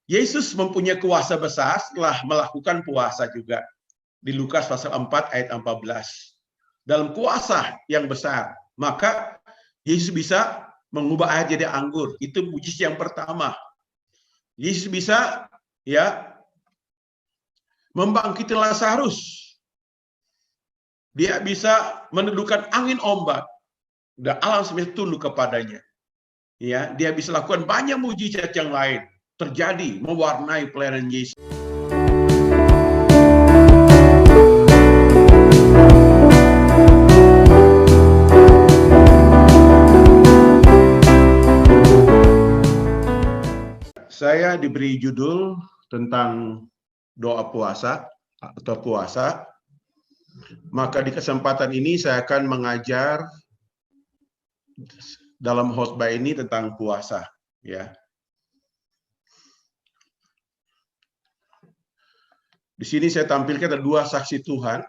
Yesus mempunyai kuasa besar setelah melakukan puasa juga. Di Lukas pasal 4 ayat 14. Dalam kuasa yang besar, maka Yesus bisa mengubah air jadi anggur. Itu mujizat yang pertama. Yesus bisa membangkiti Lazarus. Dia bisa menundukkan angin ombak dan alam semesta tunduk kepadanya. Dia bisa lakukan banyak mujizat yang lain terjadi mewarnai pelayanan Yesus. Saya diberi judul tentang doa puasa atau puasa. Maka di kesempatan ini saya akan mengajar dalam khotbah ini tentang puasa, Di sini saya tampilkan ada dua saksi Tuhan.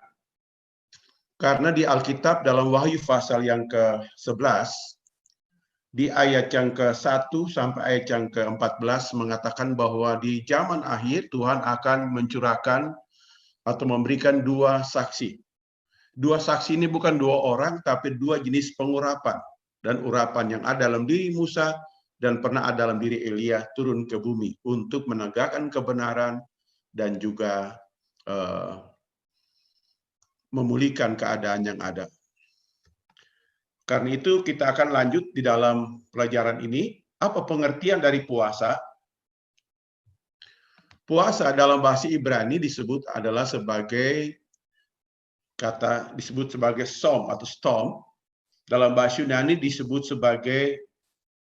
Karena di Alkitab dalam Wahyu pasal yang ke-11 di ayat yang ke-1 sampai ayat yang ke-14 mengatakan bahwa di zaman akhir Tuhan akan mencurahkan atau memberikan dua saksi. Dua saksi ini bukan dua orang, tapi dua jenis pengurapan. Dan urapan yang ada dalam diri Musa dan pernah ada dalam diri Elia turun ke bumi untuk menegakkan kebenaran dan juga memulihkan keadaan yang ada. Karena itu kita akan lanjut di dalam pelajaran ini. Apa pengertian dari puasa? Puasa dalam bahasa Ibrani disebut sebagai som atau stom. Dalam bahasa Yunani disebut sebagai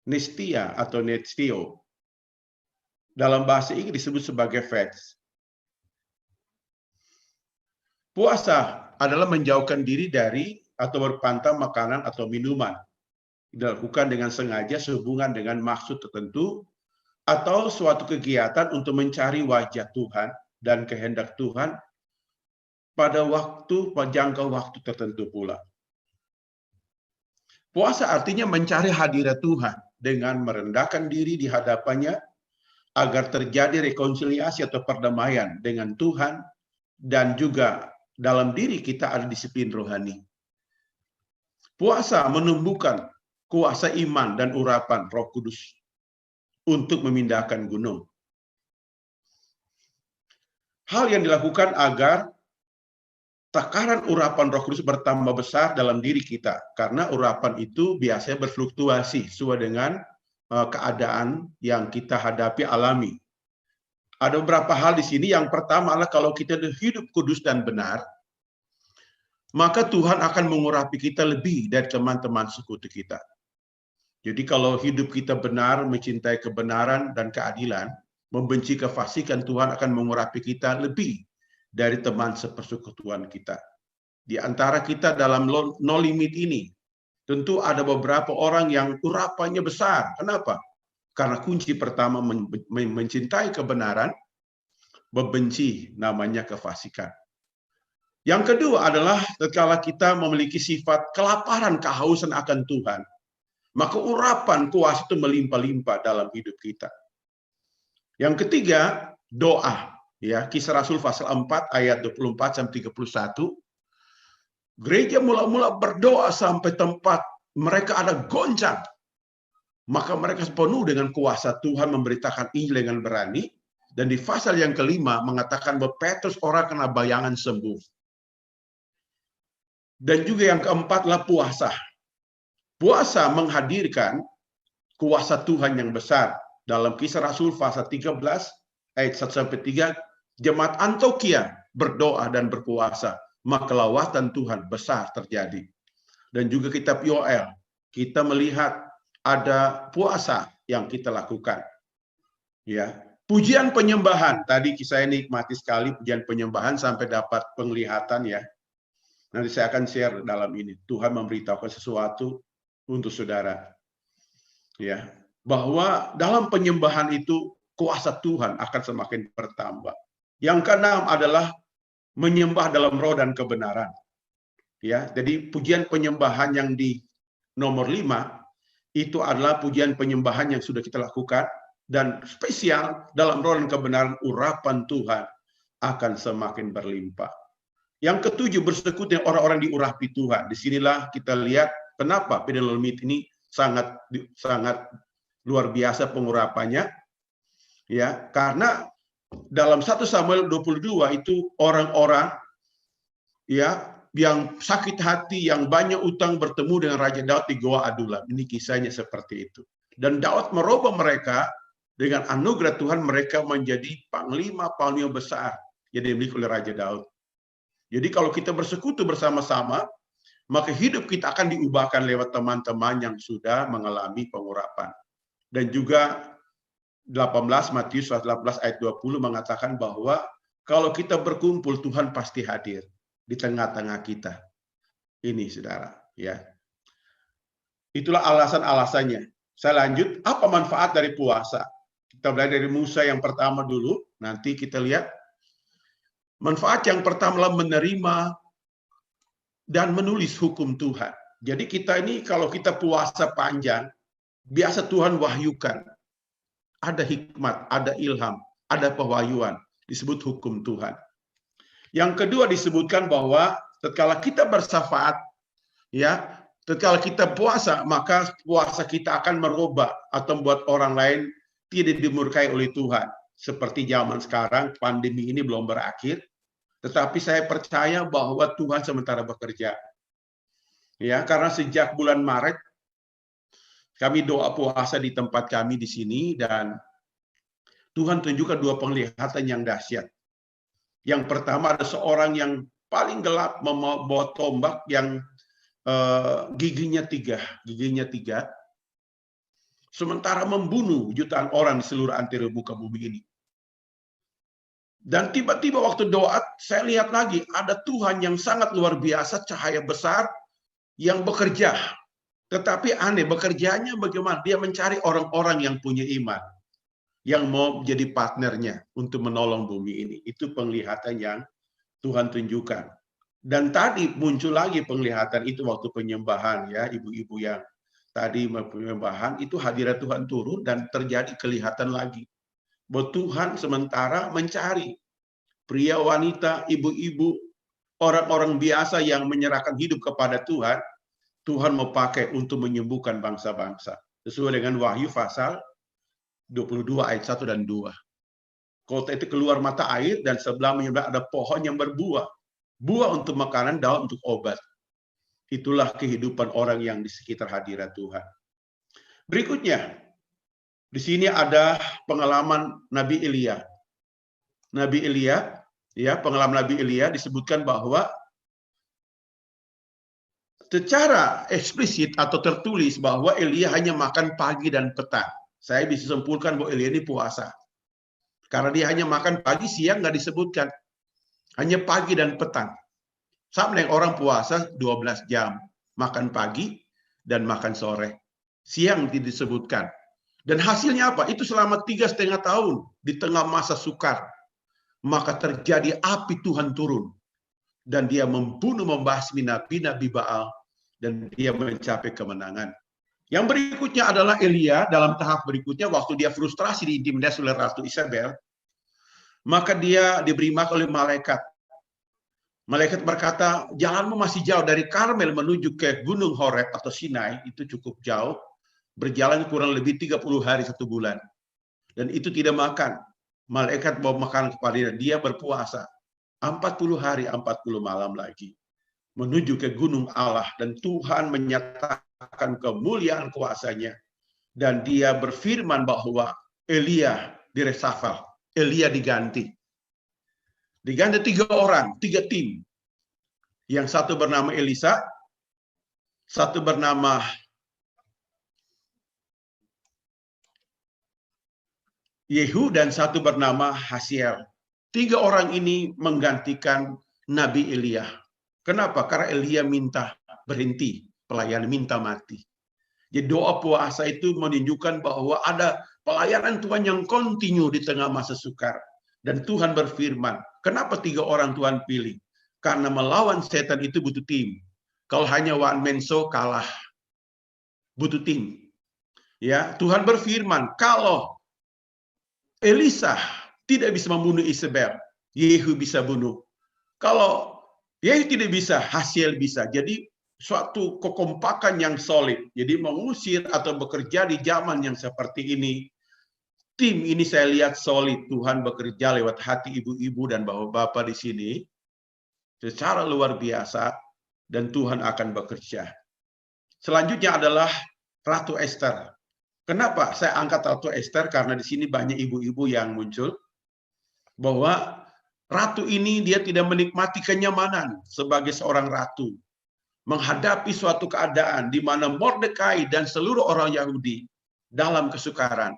nestia atau nestio. Dalam bahasa Inggris disebut sebagai fast. Puasa adalah menjauhkan diri dari atau berpantang makanan atau minuman. Dilakukan dengan sengaja sehubungan dengan maksud tertentu atau suatu kegiatan untuk mencari wajah Tuhan dan kehendak Tuhan pada jangka waktu tertentu pula. Puasa artinya mencari hadirat Tuhan dengan merendahkan diri di hadapannya agar terjadi rekonsiliasi atau perdamaian dengan Tuhan dan juga dalam diri kita ada disiplin rohani. Puasa menumbuhkan kuasa iman dan urapan Roh Kudus untuk memindahkan gunung. Hal yang dilakukan agar takaran urapan Roh Kudus bertambah besar dalam diri kita, karena urapan itu biasanya berfluktuasi sesuai dengan keadaan yang kita hadapi alami. Ada beberapa hal di sini. Yang pertama adalah kalau kita hidup kudus dan benar, maka Tuhan akan mengurapi kita lebih dari teman-teman sekutu kita. Jadi kalau hidup kita benar, mencintai kebenaran dan keadilan, membenci kefasikan, Tuhan akan mengurapi kita lebih dari teman sepersekutuan kita. Di antara kita dalam no limit ini, tentu ada beberapa orang yang urapannya besar. Kenapa? Karena kunci pertama mencintai kebenaran, membenci namanya kefasikan. Yang kedua adalah tatkala kita memiliki sifat kelaparan, kehausan akan Tuhan, maka urapan kuasa itu melimpah-limpah dalam hidup kita. Yang ketiga, doa. Kisah Rasul pasal 4 ayat 24 sampai 31. Gereja mula-mula berdoa sampai tempat mereka ada goncang. Maka mereka penuh dengan kuasa Tuhan memberitakan Injil dengan berani. Dan di pasal yang kelima mengatakan bahwa Petrus orang kena bayangan sembuh. Dan juga yang keempat adalah puasa. Puasa menghadirkan kuasa Tuhan yang besar. Dalam Kisah Rasul pasal 13 ayat 1 sampai 3, jemaat Antioquia berdoa dan berpuasa, maka lawatan Tuhan besar terjadi. Dan juga kitab Yoel, kita melihat ada puasa yang kita lakukan. Pujian penyembahan, tadi saya nikmati sekali pujian penyembahan sampai dapat penglihatan Nanti saya akan share dalam ini. Tuhan memberitahukan sesuatu untuk saudara. Bahwa dalam penyembahan itu kuasa Tuhan akan semakin bertambah. Yang keenam adalah menyembah dalam roh dan kebenaran. Jadi pujian penyembahan yang di nomor 5 itu adalah pujian penyembahan yang sudah kita lakukan dan spesial dalam roh dan kebenaran urapan Tuhan akan semakin berlimpah. Yang ketujuh, bersekutu dengan orang-orang diurapi Tuhan. Disinilah kita lihat kenapa Penelope ini sangat luar biasa pengurapannya, ya, karena dalam 1 Samuel 22 itu orang-orang, ya, yang sakit hati, yang banyak utang bertemu dengan Raja Daud di Goa Adulam. Ini kisahnya seperti itu. Dan Daud merubah mereka dengan anugerah Tuhan, mereka menjadi panglima-panglima besar yang dimiliki oleh Raja Daud. Jadi kalau kita bersekutu bersama-sama, maka hidup kita akan diubahkan lewat teman-teman yang sudah mengalami pengurapan. Dan juga 18 Matius 18 ayat 20 mengatakan bahwa kalau kita berkumpul, Tuhan pasti hadir di tengah-tengah kita. Ini saudara, ya. Itulah alasan-alasannya. Saya lanjut, apa manfaat dari puasa? Kita belajar dari Musa yang pertama dulu, nanti kita lihat. Manfaat yang pertama adalah menerima dan menulis hukum Tuhan. Jadi kita ini kalau kita puasa panjang, biasa Tuhan wahyukan. Ada hikmat, ada ilham, ada pewahyuan, disebut hukum Tuhan. Yang kedua disebutkan bahwa tatkala kita bersyafaat, ya, tatkala kita puasa, maka puasa kita akan merubah atau membuat orang lain tidak dimurkai oleh Tuhan. Seperti zaman sekarang, pandemi ini belum berakhir, tetapi saya percaya bahwa Tuhan sementara bekerja. Ya, karena sejak bulan Maret kami doa puasa di tempat kami di sini, dan Tuhan tunjukkan dua penglihatan yang dahsyat. Yang pertama, ada seorang yang paling gelap membawa tombak yang giginya tiga, sementara membunuh jutaan orang di seluruh antero muka bumi ini. Dan tiba-tiba waktu doa, saya lihat lagi ada Tuhan yang sangat luar biasa, cahaya besar yang bekerja. Tetapi aneh, bekerjanya bagaimana? Dia mencari orang-orang yang punya iman, yang mau jadi partnernya untuk menolong bumi ini. Itu penglihatan yang Tuhan tunjukkan. Dan tadi muncul lagi penglihatan itu waktu penyembahan, ya, ibu-ibu yang tadi penyembahan itu hadirat Tuhan turun dan terjadi kelihatan lagi bahwa Tuhan sementara mencari pria, wanita, ibu-ibu, orang-orang biasa yang menyerahkan hidup kepada Tuhan. Tuhan mau pakai untuk menyembuhkan bangsa-bangsa sesuai dengan Wahyu pasal 22 ayat 1 dan 2. Kota itu keluar mata air dan sebelah menyembah ada pohon yang berbuah. Buah untuk makanan, daun untuk obat. Itulah kehidupan orang yang di sekitar hadirat Tuhan. Berikutnya, di sini ada pengalaman Nabi Elia. Nabi Elia, ya, pengalaman Nabi Elia disebutkan bahwa secara eksplisit atau tertulis bahwa Elia hanya makan pagi dan petang. Saya bisa simpulkan bahwa Elia ini puasa. Karena dia hanya makan pagi, siang nggak disebutkan. Hanya pagi dan petang. Sama dengan orang puasa 12 jam. Makan pagi dan makan sore. Siang tidak disebutkan. Dan hasilnya apa? Itu selama 3,5 tahun di tengah masa sukar. Maka terjadi api Tuhan turun. Dan dia membunuh, membasmi nabi-nabi Baal. Dan dia mencapai kemenangan. Yang berikutnya adalah Elia dalam tahap berikutnya, waktu dia frustrasi diintimidasi oleh Ratu Isabel, maka dia diberi makan oleh malaikat. Malaikat berkata, jalanmu masih jauh dari Karmel menuju ke Gunung Horeb atau Sinai, itu cukup jauh, berjalan kurang lebih 30 hari 1 bulan. Dan itu tidak makan. Malaikat bawa makanan kepada dia berpuasa 40 hari 40 malam lagi menuju ke gunung Allah, dan Tuhan menyatakan kemuliaan kuasanya, dan dia berfirman bahwa Elia diresafel, Elia diganti 3 orang, 3 tim. Yang satu bernama Elisa, satu bernama Yehu, dan satu bernama Hasiel. 3 orang ini menggantikan Nabi Elia. Kenapa? Karena Elia minta berhenti pelayanan, minta mati. Jadi doa puasa itu menunjukkan bahwa ada pelayanan Tuhan yang kontinu di tengah masa sukar. Dan Tuhan berfirman, kenapa 3 orang Tuhan pilih? Karena melawan setan itu butuh tim. Kalau hanya one man show kalah. Butuh tim. Ya, Tuhan berfirman, kalau Elisa tidak bisa membunuh Isabel, Yehu bisa bunuh. Kalau Yehu tidak bisa, Hazael bisa. Jadi suatu kekompakan yang solid. Jadi mengusir atau bekerja di zaman yang seperti ini, tim ini saya lihat solid. Tuhan bekerja lewat hati ibu-ibu dan bapak-bapak di sini secara luar biasa, dan Tuhan akan bekerja. Selanjutnya adalah Ratu Esther. Kenapa saya angkat Ratu Esther? Karena di sini banyak ibu-ibu yang muncul, bahwa ratu ini dia tidak menikmati kenyamanan sebagai seorang ratu, menghadapi suatu keadaan di mana Mordekai dan seluruh orang Yahudi dalam kesukaran.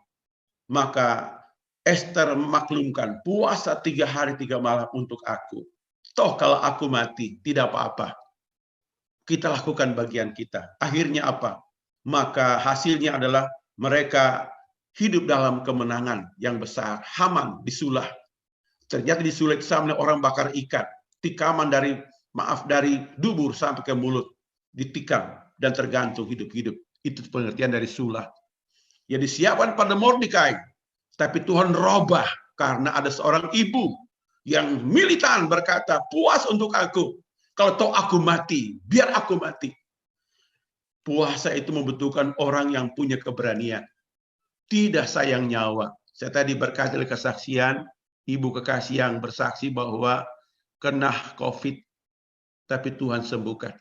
Maka Esther memaklumkan, puasa 3 hari 3 malam untuk aku. Toh kalau aku mati, tidak apa-apa. Kita lakukan bagian kita. Akhirnya apa? Maka hasilnya adalah mereka hidup dalam kemenangan yang besar. Haman disulah. Ternyata disulah sama orang bakar ikan. Tikaman dari dubur sampai ke mulut. Ditikam dan tergantung hidup-hidup. Itu pengertian dari sulah. Ya disiapkan pada Mordekai. Tapi Tuhan robah karena ada seorang ibu yang militan berkata, puas untuk aku. Kalau toh aku mati, biar aku mati. Puasa itu membutuhkan orang yang punya keberanian. Tidak sayang nyawa. Saya tadi berkata oleh kesaksian, ibu kekasih yang bersaksi bahwa kena COVID, tapi Tuhan sembuhkan.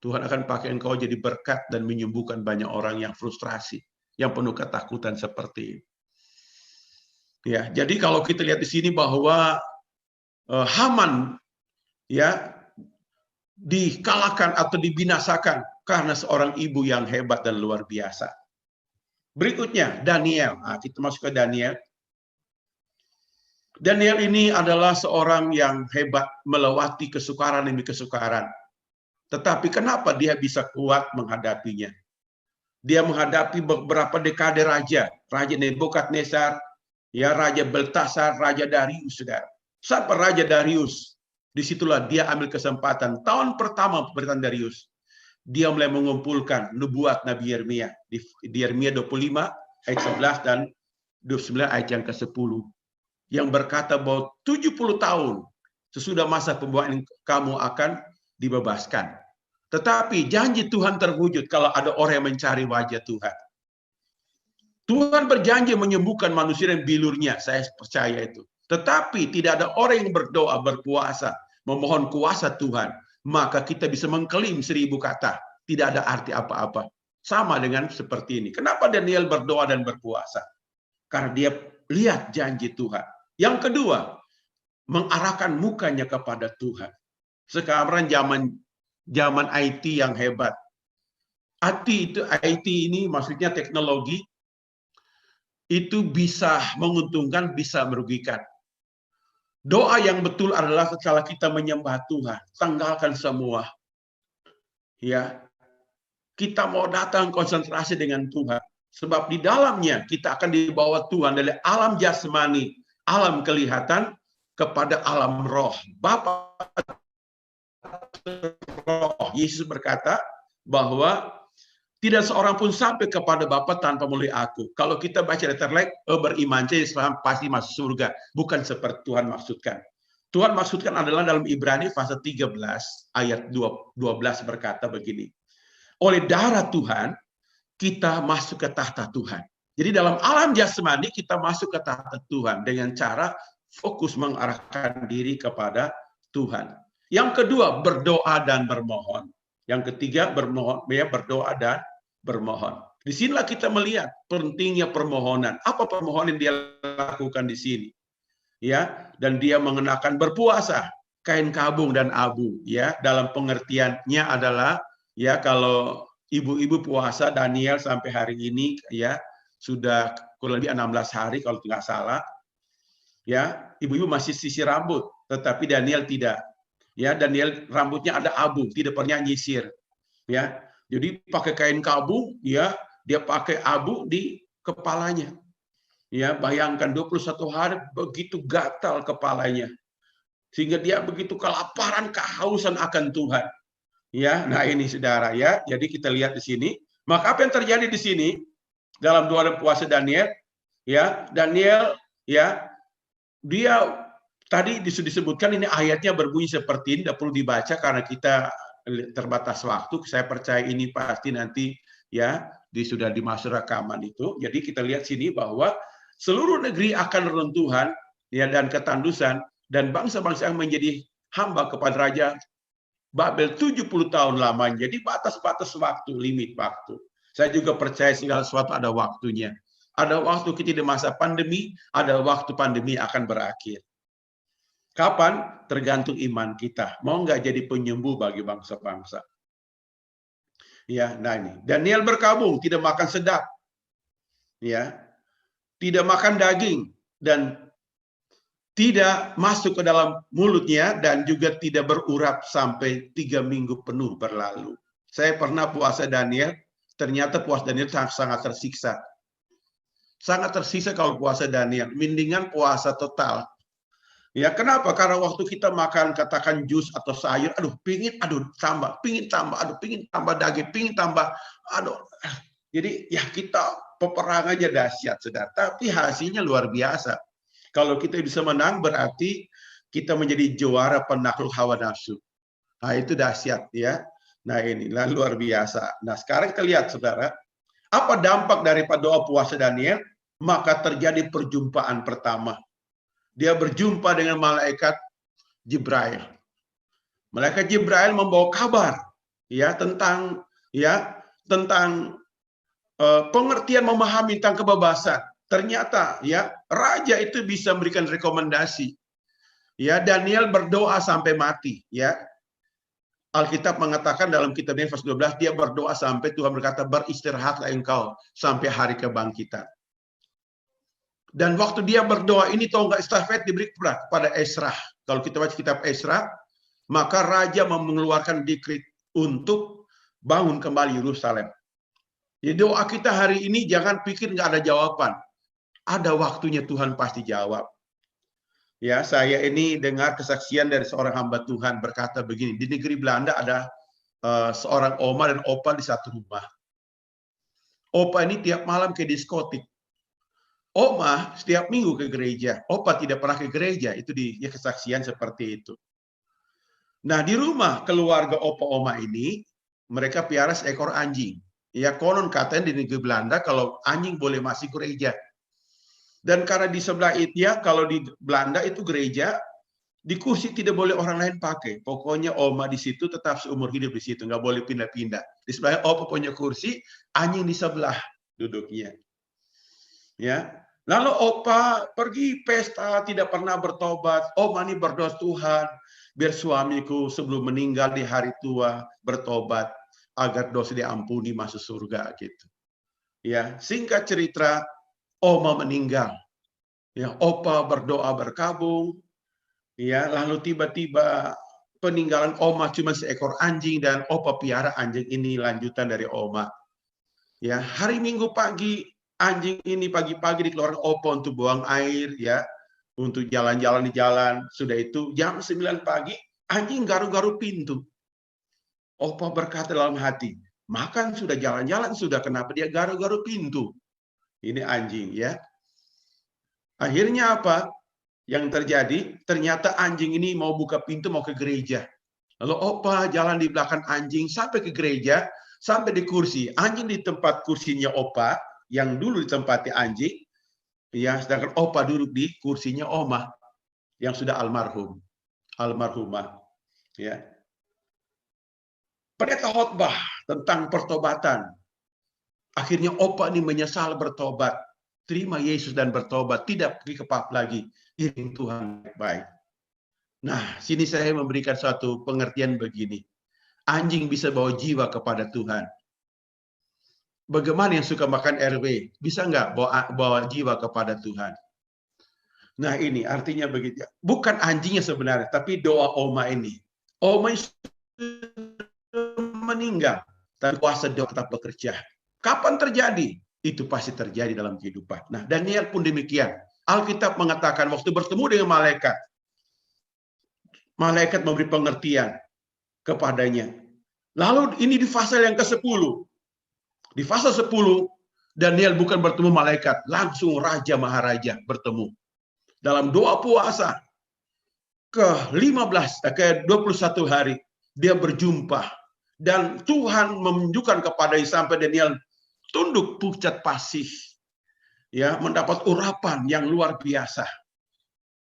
Tuhan akan pakai engkau jadi berkat dan menyembuhkan banyak orang yang frustrasi, yang penuh ketakutan seperti ini. Ya, jadi kalau kita lihat di sini bahwa Haman ya dikalahkan atau dibinasakan karena seorang ibu yang hebat dan luar biasa. Berikutnya Daniel. Nah, kita masuk ke Daniel. Daniel ini adalah seorang yang hebat melewati kesukaran demi kesukaran. Tetapi kenapa dia bisa kuat menghadapinya? Dia menghadapi beberapa dekade raja Nebukadnezar, ya Raja Beltasar, Raja Darius, saudara. Sampai Raja Darius, disitulah dia ambil kesempatan. Tahun pertama pemerintahan Darius, dia mulai mengumpulkan nubuat Nabi Yeremia. Di Yeremia 25 ayat 11 dan 29 ayat yang ke-10. Yang berkata bahwa 70 tahun sesudah masa pembuangan kamu akan dibebaskan. Tetapi janji Tuhan terwujud kalau ada orang yang mencari wajah Tuhan. Tuhan berjanji menyembuhkan manusia dan bilurnya, saya percaya itu. Tetapi tidak ada orang yang berdoa, berpuasa, memohon kuasa Tuhan, maka kita bisa mengklaim 1000 kata, tidak ada arti apa-apa. Sama dengan seperti ini. Kenapa Daniel berdoa dan berpuasa? Karena dia lihat janji Tuhan. Yang kedua, mengarahkan mukanya kepada Tuhan. Sekarang zaman IT yang hebat. IT ini maksudnya teknologi, itu bisa menguntungkan, bisa merugikan. Doa yang betul adalah setelah kita menyembah Tuhan, tanggalkan semua. Ya, kita mau datang konsentrasi dengan Tuhan, sebab di dalamnya kita akan dibawa Tuhan dari alam jasmani, alam kelihatan kepada alam roh. Bapa roh, Yesus berkata bahwa tidak seorang pun sampai kepada Bapa tanpa melalui aku. Kalau kita baca letterlek, beriman saja pasti masuk surga. Bukan seperti Tuhan maksudkan. Tuhan maksudkan adalah dalam Ibrani pasal 13 ayat 12 berkata begini. Oleh darah Tuhan, kita masuk ke tahta Tuhan. Jadi dalam alam jasmani kita masuk ke tahta Tuhan dengan cara fokus mengarahkan diri kepada Tuhan. Yang kedua, berdoa dan bermohon. Yang ketiga, berdoa dan bermohon. Disinilah kita melihat pentingnya permohonan. Apa permohonan yang dia lakukan di sini? Ya, dan dia mengenakan berpuasa, kain kabung dan abu. Ya, dalam pengertiannya adalah ya kalau ibu-ibu puasa Daniel sampai hari ini ya sudah kurang lebih 16 hari kalau tidak salah. Ya, ibu-ibu masih sisir rambut, tetapi Daniel tidak. Ya, Daniel rambutnya ada abu, tidak pernah nyisir. Ya, jadi pakai kain kabung, ya, dia pakai abu di kepalanya. Ya, bayangkan 21 hari begitu gatal kepalanya. Sehingga dia begitu kelaparan, kehausan akan Tuhan. Ya, nah ini saudara ya. Jadi kita lihat di sini, maka apa yang terjadi di sini dalam doa dan puasa Daniel? Ya, Daniel ya, dia tadi disebutkan ini ayatnya berbunyi seperti ini, tidak perlu dibaca karena kita terbatas waktu. Saya percaya ini pasti nanti ya sudah dimasuk rekaman itu. Jadi kita lihat sini bahwa seluruh negeri akan reruntuhan ya dan ketandusan, dan bangsa-bangsa yang menjadi hamba kepada raja Babel 70 tahun lamanya. Jadi batas-batas waktu, limit waktu. Saya juga percaya segala sesuatu ada waktunya. Ada waktu kita di masa pandemi, ada waktu pandemi akan berakhir. Kapan? Tergantung iman kita. Mau nggak jadi penyembuh bagi bangsa-bangsa? Ya, nah ini. Daniel berkabung, tidak makan sedap. Ya. Tidak makan daging dan tidak masuk ke dalam mulutnya, dan juga tidak berurap sampai 3 minggu penuh berlalu. Saya pernah puasa Daniel, ternyata puasa Daniel sangat tersiksa. Sangat tersiksa kalau puasa Daniel, mendingan puasa total. Ya, kenapa? Karena waktu kita makan katakan jus atau sayur, aduh pingin tambah daging, pingin tambah, aduh. Jadi ya kita peperangannya dahsyat, saudara. Tapi hasilnya luar biasa. Kalau kita bisa menang berarti kita menjadi juara penakluk hawa nafsu. Nah itu dahsyat ya. Nah inilah luar biasa. Nah sekarang kita lihat saudara, apa dampak daripada doa puasa Daniel? Maka terjadi perjumpaan pertama. Dia berjumpa dengan malaikat Jibril. Malaikat Jibril membawa kabar ya tentang pengertian, memahami tentang kebebasan. Ternyata ya raja itu bisa memberikan rekomendasi. Ya, Daniel berdoa sampai mati ya. Alkitab mengatakan dalam kitab Daniel pasal 12, dia berdoa sampai Tuhan berkata, beristirahatlah engkau sampai hari kebangkitan. Dan waktu dia berdoa ini tonggak estafet diberi kepada Esra. Kalau kita baca kitab Esra, maka raja mengeluarkan dekret untuk bangun kembali Yerusalem. Jadi doa kita hari ini jangan pikir nggak ada jawaban. Ada waktunya Tuhan pasti jawab. Ya, saya ini dengar kesaksian dari seorang hamba Tuhan berkata begini, di negeri Belanda ada seorang oma dan opa di satu rumah. Opa ini tiap malam ke diskotik. Oma setiap minggu ke gereja. Opa tidak pernah ke gereja. Itu ya kesaksian seperti itu. Nah, di rumah keluarga opa oma ini, mereka piara seekor anjing. Ya, konon katanya di negeri Belanda kalau anjing boleh masuk gereja. Dan karena di sebelah itu ya, kalau di Belanda itu gereja, di kursi tidak boleh orang lain pakai. Pokoknya oma di situ tetap seumur hidup di situ, nggak boleh pindah-pindah. Di sebelah opa punya kursi, anjing di sebelah duduknya. Ya, lalu opa pergi pesta, tidak pernah bertobat. Oma ini berdoa, Tuhan, biar suamiku sebelum meninggal di hari tua bertobat agar dosa diampuni masuk surga gitu. Ya, singkat cerita, oma meninggal. Ya, opa berdoa berkabung. Ya, lalu tiba-tiba peninggalan oma cuma seekor anjing dan opa piara anjing ini lanjutan dari oma. Ya, hari Minggu pagi anjing ini pagi-pagi dikeluarkan opa untuk buang air ya, untuk jalan-jalan di jalan. Sudah itu jam 9 pagi anjing garu-garu pintu. Opa berkata dalam hati, makan sudah, jalan-jalan sudah, kenapa dia garu-garu pintu? Ini anjing ya. Akhirnya apa yang terjadi? Ternyata anjing ini mau buka pintu mau ke gereja. Lalu opa jalan di belakang anjing sampai ke gereja, sampai di kursi. Anjing di tempat kursinya opa yang dulu ditempati anjing, ya, sedangkan opa duduk di kursinya oma yang sudah almarhumah. Ya. Pendeta khotbah tentang pertobatan. Akhirnya opa ini menyesal bertobat. Terima Yesus dan bertobat, tidak pergi ke pub lagi. Iring Tuhan baik. Nah, sini saya memberikan suatu pengertian begini. Anjing bisa bawa jiwa kepada Tuhan. Bagaimana yang suka makan RW? Bisa nggak bawa jiwa kepada Tuhan? Nah ini artinya begitu. Bukan anjingnya sebenarnya, tapi doa oma ini. Oma meninggal, tapi kuasa doa tetap bekerja. Kapan terjadi? Itu pasti terjadi dalam kehidupan. Nah, Daniel pun demikian. Alkitab mengatakan waktu bertemu dengan malaikat, malaikat memberi pengertian kepadanya. Lalu ini di fase yang ke-10. Di fase 10, Daniel bukan bertemu malaikat, langsung raja maharaja bertemu. dalam doa puasa ke 21 hari dia berjumpa dan Tuhan menunjukkan kepada sampai Daniel tunduk pucat pasih, ya, mendapat urapan yang luar biasa.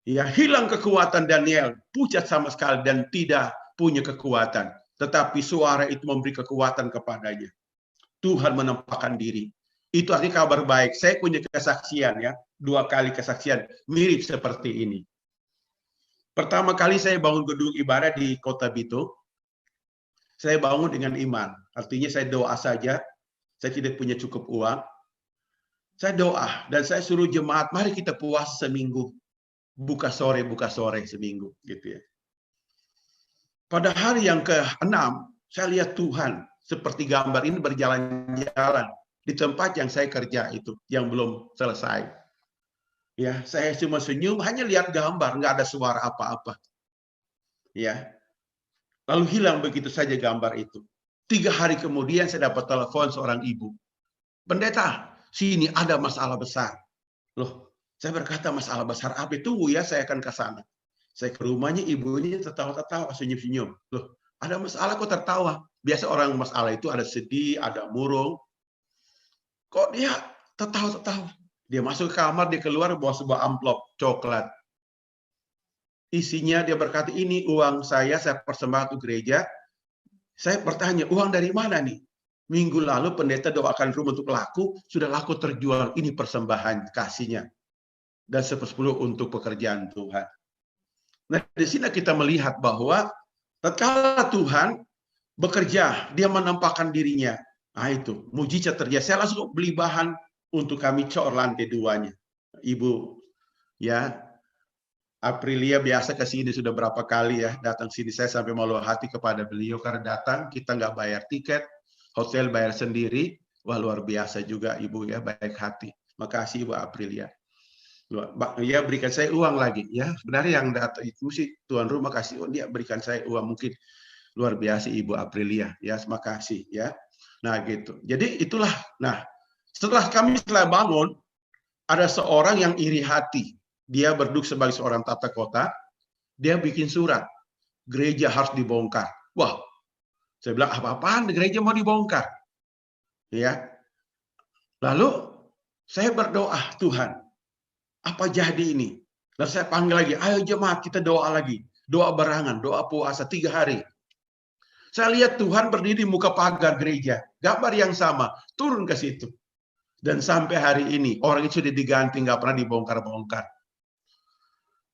Ya, hilang kekuatan Daniel, pucat sama sekali dan tidak punya kekuatan. Tetapi suara itu memberi kekuatan kepadanya. Tuhan menampakkan diri. Itu artinya kabar baik. Saya punya kesaksian, ya, 2 kali kesaksian mirip seperti ini. Pertama kali saya bangun gedung ibadah di Kota Bitung, saya bangun dengan iman. Artinya saya doa saja, saya tidak punya cukup uang. Saya doa dan saya suruh jemaat, mari kita puasa seminggu. Buka sore seminggu, gitu ya. Pada hari yang ke-6, saya lihat Tuhan seperti gambar ini berjalan-jalan di tempat yang saya kerja itu, yang belum selesai. Ya, saya cuma senyum, hanya lihat gambar, nggak ada suara apa-apa. Ya, lalu hilang begitu saja gambar itu. 3 hari kemudian saya dapat telepon seorang ibu. Pendeta, sini ada masalah besar. Loh, saya berkata masalah besar apa? Tunggu ya, saya akan ke sana. Saya ke rumahnya, ibunya tertawa-tertawa, senyum-senyum. Loh, ada masalah kok tertawa? Biasa orang masalah itu ada sedih, ada murung. Kok dia tertawa-tertawa? Dia masuk ke kamar, dia keluar bawa sebuah amplop coklat. Isinya dia berkata, ini uang saya persembahkan untuk gereja. Saya bertanya, uang dari mana nih? Minggu lalu pendeta doakan rumah untuk laku, sudah laku terjual, ini persembahan kasihnya. Dan 10 untuk pekerjaan Tuhan. Nah, di sini kita melihat bahwa tatkala Tuhan bekerja, dia menampakkan dirinya. Nah, itu mujizat terjadi. Saya langsung beli bahan untuk kami cor lantai 2-nya. Ibu, ya, Aprilia biasa ke sini sudah berapa kali ya, datang sini. Saya sampai malu hati kepada beliau karena datang, kita nggak bayar tiket, hotel bayar sendiri. Wah, luar biasa juga Ibu ya, baik hati. Makasih Ibu Aprilia. Ya, berikan saya uang lagi ya. Sebenarnya yang datang itu sih tuan rumah kasih, dia berikan saya uang, mungkin luar biasa Ibu Aprilia ya, terima kasih ya. Nah gitu. Jadi itulah. Nah, setelah bangun, ada seorang yang iri hati. Dia berduduk sebagai seorang tata kota. Dia bikin surat, gereja harus dibongkar. Wah, saya bilang apa-apaan gereja mau dibongkar? Ya. Lalu saya berdoa, Tuhan, apa jadi ini? Lalu saya panggil lagi, ayo jemaat kita doa lagi. Doa berangan, doa puasa 3 hari. Saya lihat Tuhan berdiri di muka pagar gereja. Gambar yang sama, turun ke situ. Dan sampai hari ini, orang itu sudah diganti, nggak pernah dibongkar-bongkar.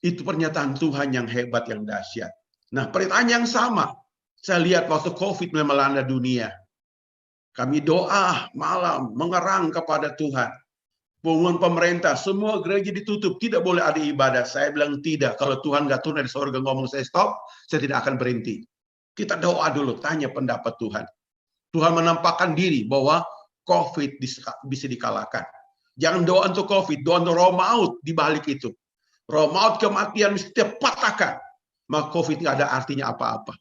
Itu pernyataan Tuhan yang hebat, yang dahsyat. Nah, pernyataan yang sama, saya lihat waktu COVID melanda dunia. Kami doa malam, mengerang kepada Tuhan. Pengumuman pemerintah, semua gereja ditutup, tidak boleh ada ibadah. Saya bilang tidak, kalau Tuhan nggak turun dari surga ngomong saya stop, saya tidak akan berhenti. Kita doa dulu, tanya pendapat Tuhan. Tuhan menampakkan diri bahwa COVID bisa dikalahkan. Jangan doa untuk COVID, doa untuk roh maut di balik itu. Roh maut, kematian mesti patahkan. Maka COVID nggak ada artinya apa-apa.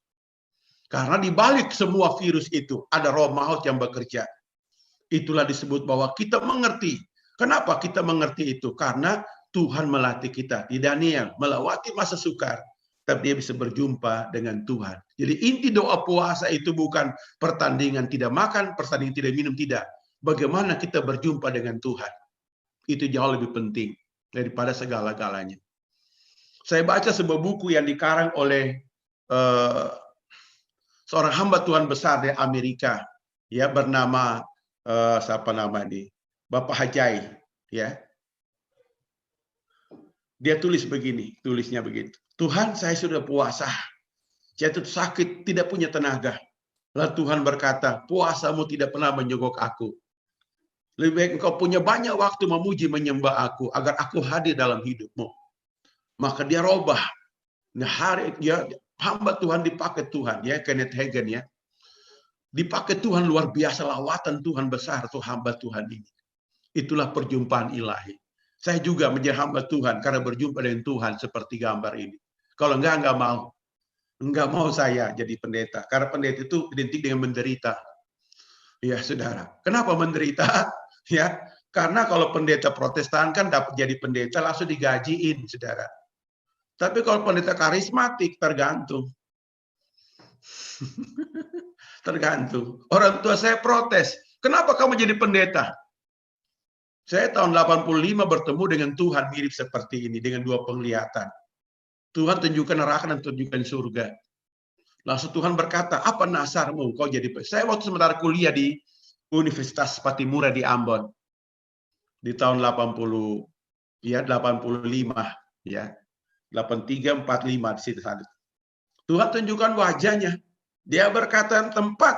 Karena di balik semua virus itu ada roh maut yang bekerja. Itulah disebut bahwa kita mengerti. Kenapa kita mengerti itu? Karena Tuhan melatih kita. Di Daniel, melewati masa sukar, tapi dia bisa berjumpa dengan Tuhan. Jadi inti doa puasa itu bukan pertandingan tidak makan, pertandingan tidak minum, tidak. Bagaimana kita berjumpa dengan Tuhan. Itu jauh lebih penting daripada segala-galanya. Saya baca sebuah buku yang dikarang oleh seorang hamba Tuhan besar di Amerika, ya, bernama siapa nama ini? Bapak Hajai, ya. Dia tulis begini, tulisnya begitu. Tuhan, saya sudah puasa. Jatuh sakit, tidak punya tenaga. Lalu Tuhan berkata, puasamu tidak pernah menyogok aku. Lebih baik engkau punya banyak waktu memuji, menyembah aku, agar aku hadir dalam hidupmu. Maka dia robah. Nah, hari dia hamba Tuhan dipakai Tuhan, ya, Kenneth Hagin, ya. Dipakai Tuhan luar biasa, lawatan Tuhan besar tuh hamba Tuhan ini. Itulah perjumpaan ilahi. Saya juga menjadi hamba Tuhan karena berjumpa dengan Tuhan seperti gambar ini. Kalau enggak mau. Enggak mau saya jadi pendeta. Karena pendeta itu identik dengan menderita. Ya, saudara. Kenapa menderita? Ya, Karena kalau pendeta Protestan kan dapat jadi pendeta langsung digajiin, saudara. Tapi kalau pendeta karismatik tergantung. Tergantung. Orang tua saya protes. Kenapa kamu jadi pendeta? Saya tahun 85 bertemu dengan Tuhan mirip seperti ini, dengan dua penglihatan. Tuhan tunjukkan neraka dan tunjukkan surga. Langsung Tuhan berkata, apa nasarmu kau jadi? Saya waktu sementara kuliah di Universitas Patimura di Ambon. Di tahun 85 ya. 83 45 di situ. Tuhan tunjukkan wajahnya. Dia berkata, tempat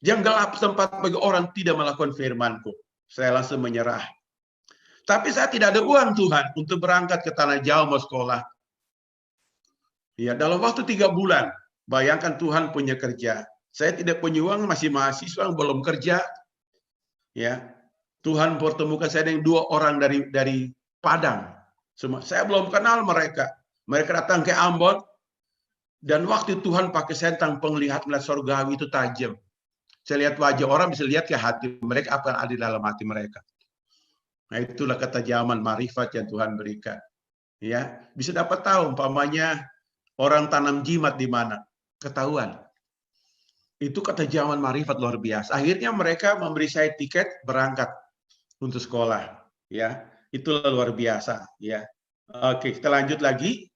yang gelap, tempat bagi orang tidak melakukan firman-Ku. Saya langsung menyerah. Tapi saya tidak ada uang Tuhan untuk berangkat ke tanah jauh mau sekolah. Ya, dalam waktu 3 bulan, bayangkan Tuhan punya kerja. Saya tidak punya uang, masih mahasiswa, belum kerja. Ya, Tuhan pertemukan saya dengan 2 orang dari Padang. Saya belum kenal mereka. Mereka datang ke Ambon, dan waktu Tuhan pakai sentang penglihatan melihat surgawi itu tajam. Saya lihat wajah orang, bisa lihat ke hati mereka, apa yang ada di dalam hati mereka. Nah, itulah ketajaman marifat yang Tuhan berikan. Ya, bisa dapat tahu umpamanya orang tanam jimat di mana, ketahuan. Itu ketajaman marifat luar biasa. Akhirnya mereka memberi saya tiket berangkat untuk sekolah. Ya, itulah luar biasa. Ya, oke, kita lanjut lagi.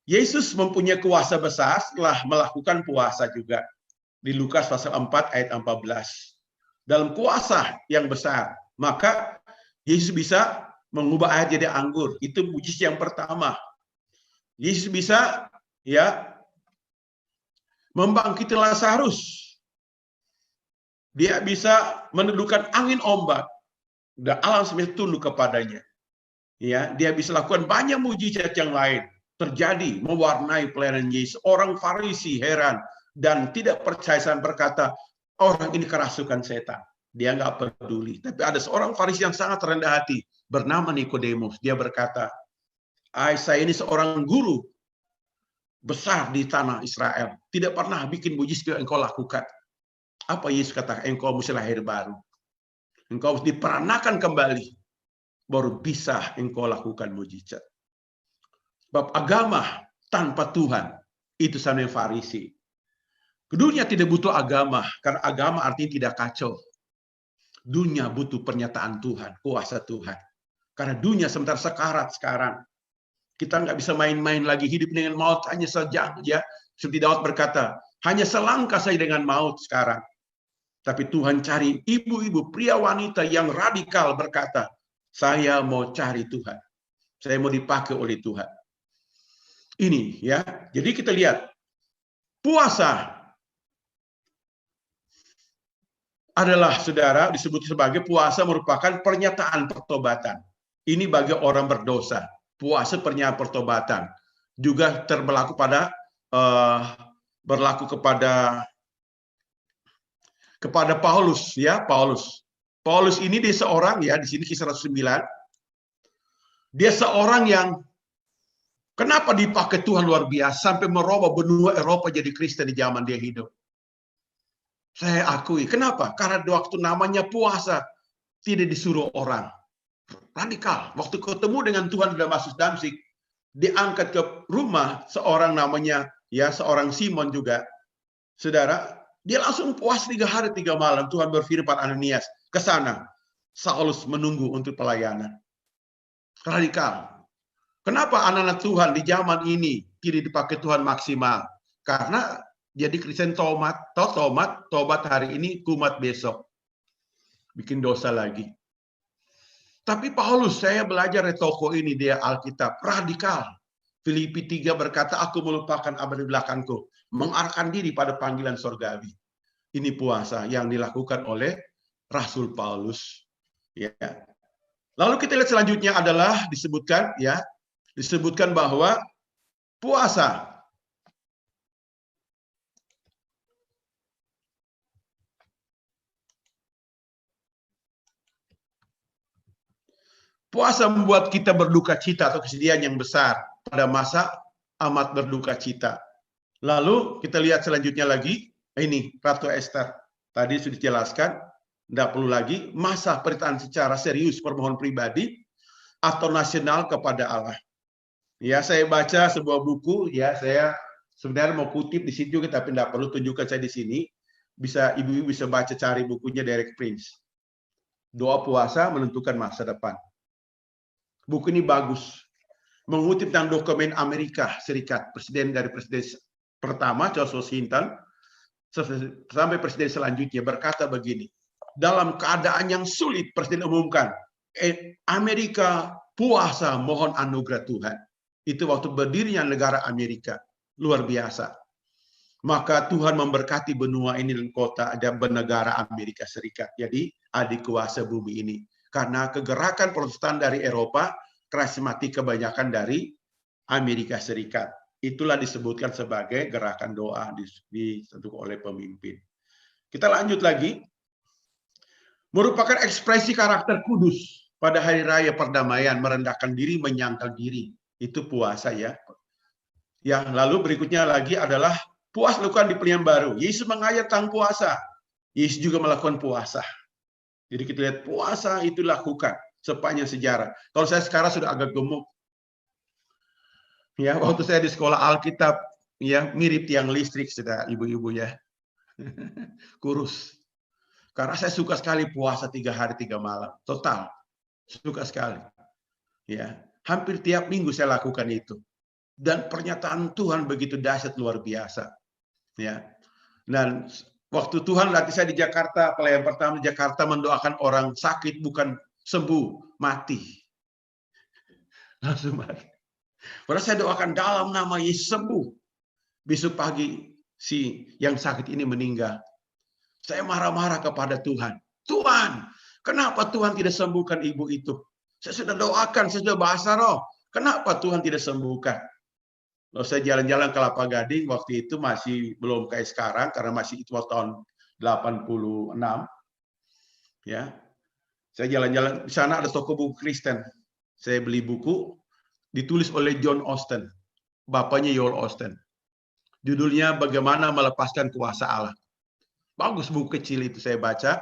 Yesus mempunyai kuasa besar setelah melakukan puasa juga. Di Lukas pasal 4 ayat 14. Dalam kuasa yang besar, maka Yesus bisa mengubah air jadi anggur. Itu mujizat yang pertama. Yesus bisa membangkiti Lazarus. Dia bisa menundukkan angin ombak dan alam semesta tunduk kepadanya. Ya, dia bisa lakukan banyak mujizat yang lain terjadi mewarnai pelayanan Yesus. Orang Farisi heran dan tidak percaya dan berkata, orang ini kerasukan setan. Dia nggak peduli. Tapi ada seorang Farisi yang sangat rendah hati bernama Nikodemus. Dia berkata, saya ini seorang guru besar di tanah Israel. Tidak pernah bikin mujizat yang engkau lakukan. Apa Yesus kata? Engkau mesti lahir baru. Engkau harus diperanakan kembali. Baru bisa engkau lakukan mujizat. Sebab agama tanpa Tuhan itu sama yang Farisi. Dunia tidak butuh agama, karena agama artinya tidak kacau. Dunia butuh pernyataan Tuhan, kuasa Tuhan. Karena dunia sementara sekarat sekarang. Kita nggak bisa main-main lagi, hidup dengan maut hanya saja. Ya, seperti Daud berkata, hanya selangkah saja dengan maut sekarang. Tapi Tuhan cari ibu-ibu, pria wanita yang radikal berkata, saya mau cari Tuhan. Saya mau dipakai oleh Tuhan. Ini ya, jadi kita lihat puasa adalah, saudara, disebut sebagai puasa merupakan pernyataan pertobatan. Ini bagi orang berdosa. Puasa pernyataan pertobatan. Juga berlaku kepada Paulus, ya, Paulus. Paulus ini dia seorang, ya, di sini Kisah 109. Dia seorang yang kenapa dipakai Tuhan luar biasa sampai merubah benua Eropa jadi Kristen di zaman dia hidup. Saya akui. Kenapa? Karena waktu namanya puasa tidak disuruh orang. Radikal. Waktu ketemu dengan Tuhan di Damaskus Damsik, diangkat ke rumah seorang namanya, ya, seorang Simon juga. Saudara, dia langsung puas 3 hari 3 malam. Tuhan berfirman Ananias ke sana. Saulus menunggu untuk pelayanan. Radikal. Kenapa anak-anak Tuhan di zaman ini tidak dipakai Tuhan maksimal? Karena jadi Kristen tobat hari ini, kumat besok. Bikin dosa lagi. Tapi Paulus, saya belajar dari toko ini, dia Alkitab, radikal. Filipi 3 berkata, aku melupakan apa di belakangku, mengarahkan diri pada panggilan surgawi. Ini puasa yang dilakukan oleh Rasul Paulus. Ya. Lalu kita lihat selanjutnya adalah disebutkan bahwa puasa membuat kita berduka cita atau kesedihan yang besar pada masa amat berduka cita. Lalu kita lihat selanjutnya lagi, ini Ratu Esther. Tadi sudah dijelaskan, Tidak perlu lagi masa permintaan secara serius permohonan pribadi atau nasional kepada Allah. Ya, saya baca sebuah buku, ya saya sebenarnya mau kutip di situ juga, tapi tidak perlu tunjukkan saya di sini. Bisa ibu-ibu bisa baca, cari bukunya Derek Prince. Doa puasa menentukan masa depan. Buku ini bagus. Mengutip tentang dokumen Amerika Serikat, presiden pertama George Washington sampai presiden selanjutnya berkata begini. Dalam keadaan yang sulit, presiden umumkan, Amerika puasa mohon anugerah Tuhan. Itu waktu berdirinya negara Amerika. Luar biasa. Maka Tuhan memberkati benua ini dan kota dan bernegara Amerika Serikat. Jadi adik kuasa bumi ini. Karena kegerakan Protestan dari Eropa, karismatik kebanyakan dari Amerika Serikat. Itulah disebutkan sebagai gerakan doa ditentukan oleh pemimpin. Kita lanjut lagi. Merupakan ekspresi karakter kudus pada hari raya perdamaian, merendahkan diri, menyangkal diri. Itu puasa ya. Ya, lalu berikutnya lagi adalah puas lakukan di perjanjian baru. Yesus mengajar tentang puasa. Yesus juga melakukan puasa. Jadi kita lihat puasa itu lakukan sepanjang sejarah. Kalau saya sekarang sudah agak gemuk. Ya, waktu saya di sekolah Alkitab, ya mirip tiang listrik sudah ibu-ibu ya. Kurus. Karena saya suka sekali puasa 3 hari 3 malam. Total. Suka sekali. Ya, hampir tiap minggu saya lakukan itu. Dan pernyataan Tuhan begitu dahsyat luar biasa. Ya. Dan waktu Tuhan latih saya di Jakarta, pelayan pertama di Jakarta mendoakan orang sakit bukan sembuh, mati. Langsung mati. Padahal saya doakan dalam nama Yesus sembuh. Besok pagi si yang sakit ini meninggal. Saya marah-marah kepada Tuhan. Tuhan, kenapa Tuhan tidak sembuhkan ibu itu? Saya sudah doakan, saya sudah bahasa roh. Kenapa Tuhan tidak sembuhkan? Lalu saya jalan-jalan ke Kelapa Gading, waktu itu masih belum kayak sekarang, karena masih itu tahun 86. Ya, saya jalan-jalan, di sana ada toko buku Kristen. Saya beli buku, ditulis oleh John Osteen, bapaknya Joel Osteen. Judulnya Bagaimana Melepaskan Kuasa Allah. Bagus buku kecil itu saya baca.